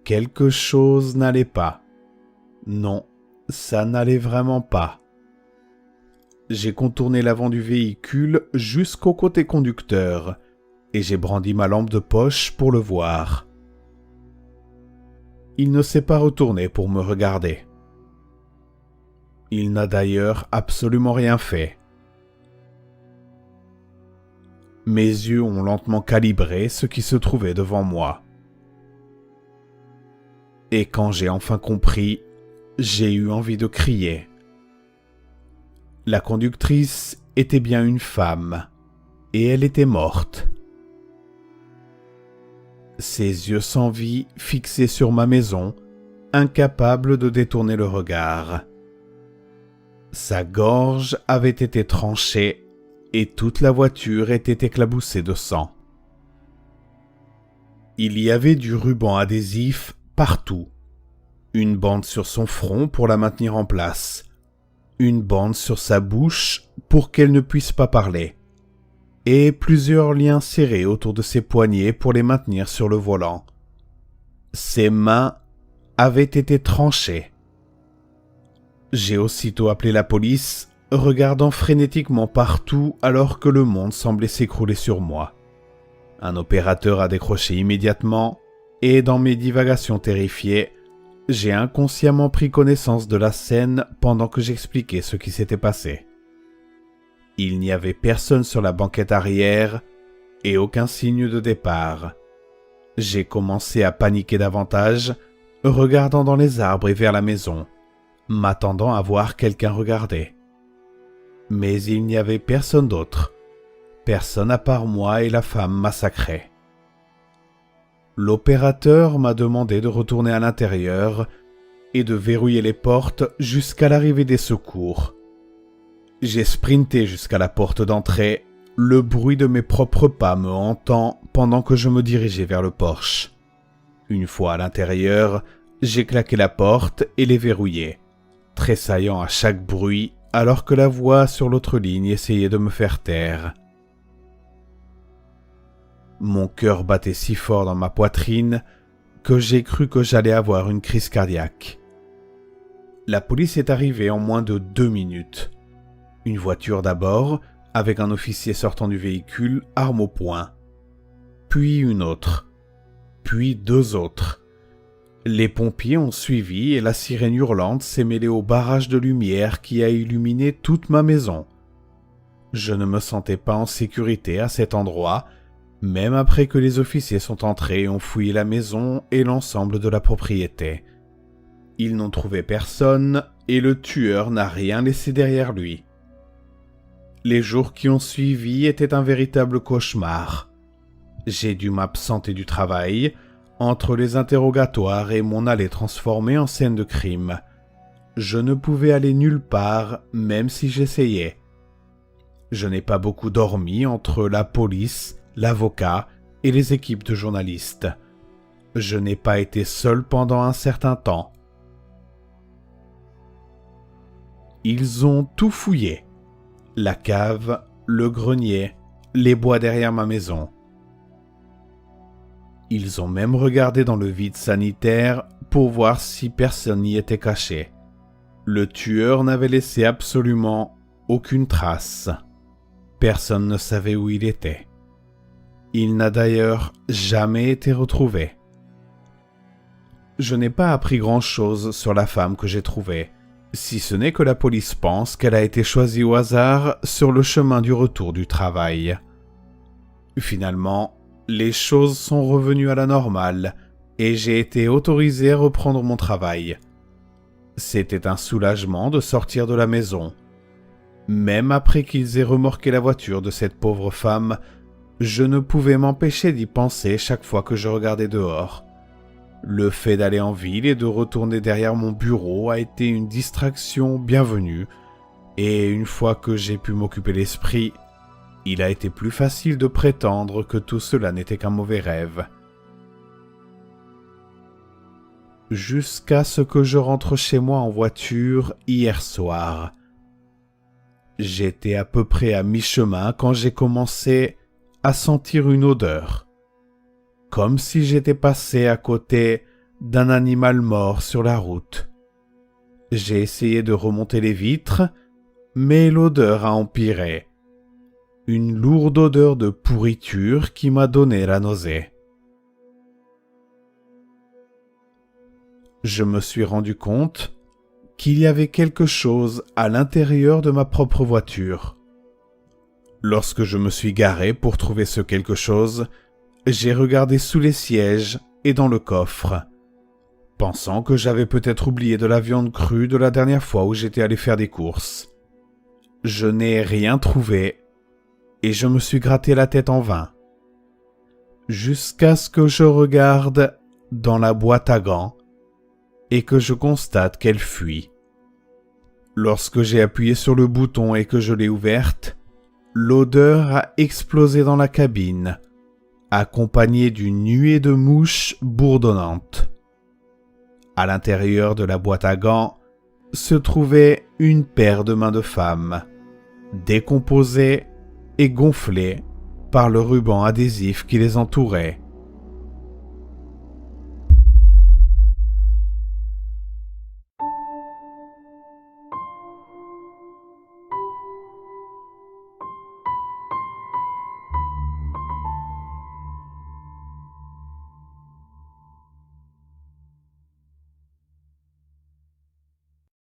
Quelque chose n'allait pas. Non, ça n'allait vraiment pas. J'ai contourné l'avant du véhicule jusqu'au côté conducteur, et j'ai brandi ma lampe de poche pour le voir. Il ne s'est pas retourné pour me regarder. Il n'a d'ailleurs absolument rien fait. Mes yeux ont lentement calibré ce qui se trouvait devant moi. Et quand j'ai enfin compris, j'ai eu envie de crier. La conductrice était bien une femme, et elle était morte. Ses yeux sans vie fixés sur ma maison, incapable de détourner le regard. Sa gorge avait été tranchée et toute la voiture était éclaboussée de sang. Il y avait du ruban adhésif partout. Une bande sur son front pour la maintenir en place. Une bande sur sa bouche pour qu'elle ne puisse pas parler. Et plusieurs liens serrés autour de ses poignets pour les maintenir sur le volant. Ses mains avaient été tranchées. J'ai aussitôt appelé la police, regardant frénétiquement partout alors que le monde semblait s'écrouler sur moi. Un opérateur a décroché immédiatement, et dans mes divagations terrifiées, j'ai inconsciemment pris connaissance de la scène pendant que j'expliquais ce qui s'était passé. Il n'y avait personne sur la banquette arrière et aucun signe de départ. J'ai commencé à paniquer davantage, regardant dans les arbres et vers la maison, m'attendant à voir quelqu'un regarder. Mais il n'y avait personne d'autre, personne à part moi et la femme massacrée. L'opérateur m'a demandé de retourner à l'intérieur et de verrouiller les portes jusqu'à l'arrivée des secours. J'ai sprinté jusqu'à la porte d'entrée, le bruit de mes propres pas me hantant pendant que je me dirigeais vers le porche. Une fois à l'intérieur, j'ai claqué la porte et l'ai verrouillée, tressaillant à chaque bruit alors que la voix sur l'autre ligne essayait de me faire taire. Mon cœur battait si fort dans ma poitrine que j'ai cru que j'allais avoir une crise cardiaque. La police est arrivée en moins de 2 minutes. Une voiture d'abord, avec un officier sortant du véhicule, arme au poing. Puis une autre. Puis 2 autres. Les pompiers ont suivi et la sirène hurlante s'est mêlée au barrage de lumière qui a illuminé toute ma maison. Je ne me sentais pas en sécurité à cet endroit, même après que les officiers sont entrés et ont fouillé la maison et l'ensemble de la propriété. Ils n'ont trouvé personne et le tueur n'a rien laissé derrière lui. Les jours qui ont suivi étaient un véritable cauchemar. J'ai dû m'absenter du travail, entre les interrogatoires et mon allée transformée en scène de crime. Je ne pouvais aller nulle part, même si j'essayais. Je n'ai pas beaucoup dormi entre la police, l'avocat et les équipes de journalistes. Je n'ai pas été seul pendant un certain temps. Ils ont tout fouillé. La cave, le grenier, les bois derrière ma maison. Ils ont même regardé dans le vide sanitaire pour voir si personne n'y était caché. Le tueur n'avait laissé absolument aucune trace. Personne ne savait où il était. Il n'a d'ailleurs jamais été retrouvé. Je n'ai pas appris grand-chose sur la femme que j'ai trouvée, si ce n'est que la police pense qu'elle a été choisie au hasard sur le chemin du retour du travail. Finalement, les choses sont revenues à la normale et j'ai été autorisé à reprendre mon travail. C'était un soulagement de sortir de la maison. Même après qu'ils aient remorqué la voiture de cette pauvre femme, je ne pouvais m'empêcher d'y penser chaque fois que je regardais dehors. Le fait d'aller en ville et de retourner derrière mon bureau a été une distraction bienvenue, et une fois que j'ai pu m'occuper l'esprit, il a été plus facile de prétendre que tout cela n'était qu'un mauvais rêve. Jusqu'à ce que je rentre chez moi en voiture hier soir. J'étais à peu près à mi-chemin quand j'ai commencé à sentir une odeur. Comme si j'étais passé à côté d'un animal mort sur la route. J'ai essayé de remonter les vitres, mais l'odeur a empiré. une lourde odeur de pourriture qui m'a donné la nausée. Je me suis rendu compte qu'il y avait quelque chose à l'intérieur de ma propre voiture. Lorsque je me suis garé pour trouver ce quelque chose, j'ai regardé sous les sièges et dans le coffre, pensant que j'avais peut-être oublié de la viande crue de la dernière fois où j'étais allé faire des courses. Je n'ai rien trouvé et je me suis gratté la tête en vain, jusqu'à ce que je regarde dans la boîte à gants et que je constate qu'elle fuit. Lorsque j'ai appuyé sur le bouton et que je l'ai ouverte, l'odeur a explosé dans la cabine, accompagnée d'une nuée de mouches bourdonnantes. À l'intérieur de la boîte à gants se trouvait une paire de mains de femme, décomposées et gonflées par le ruban adhésif qui les entourait.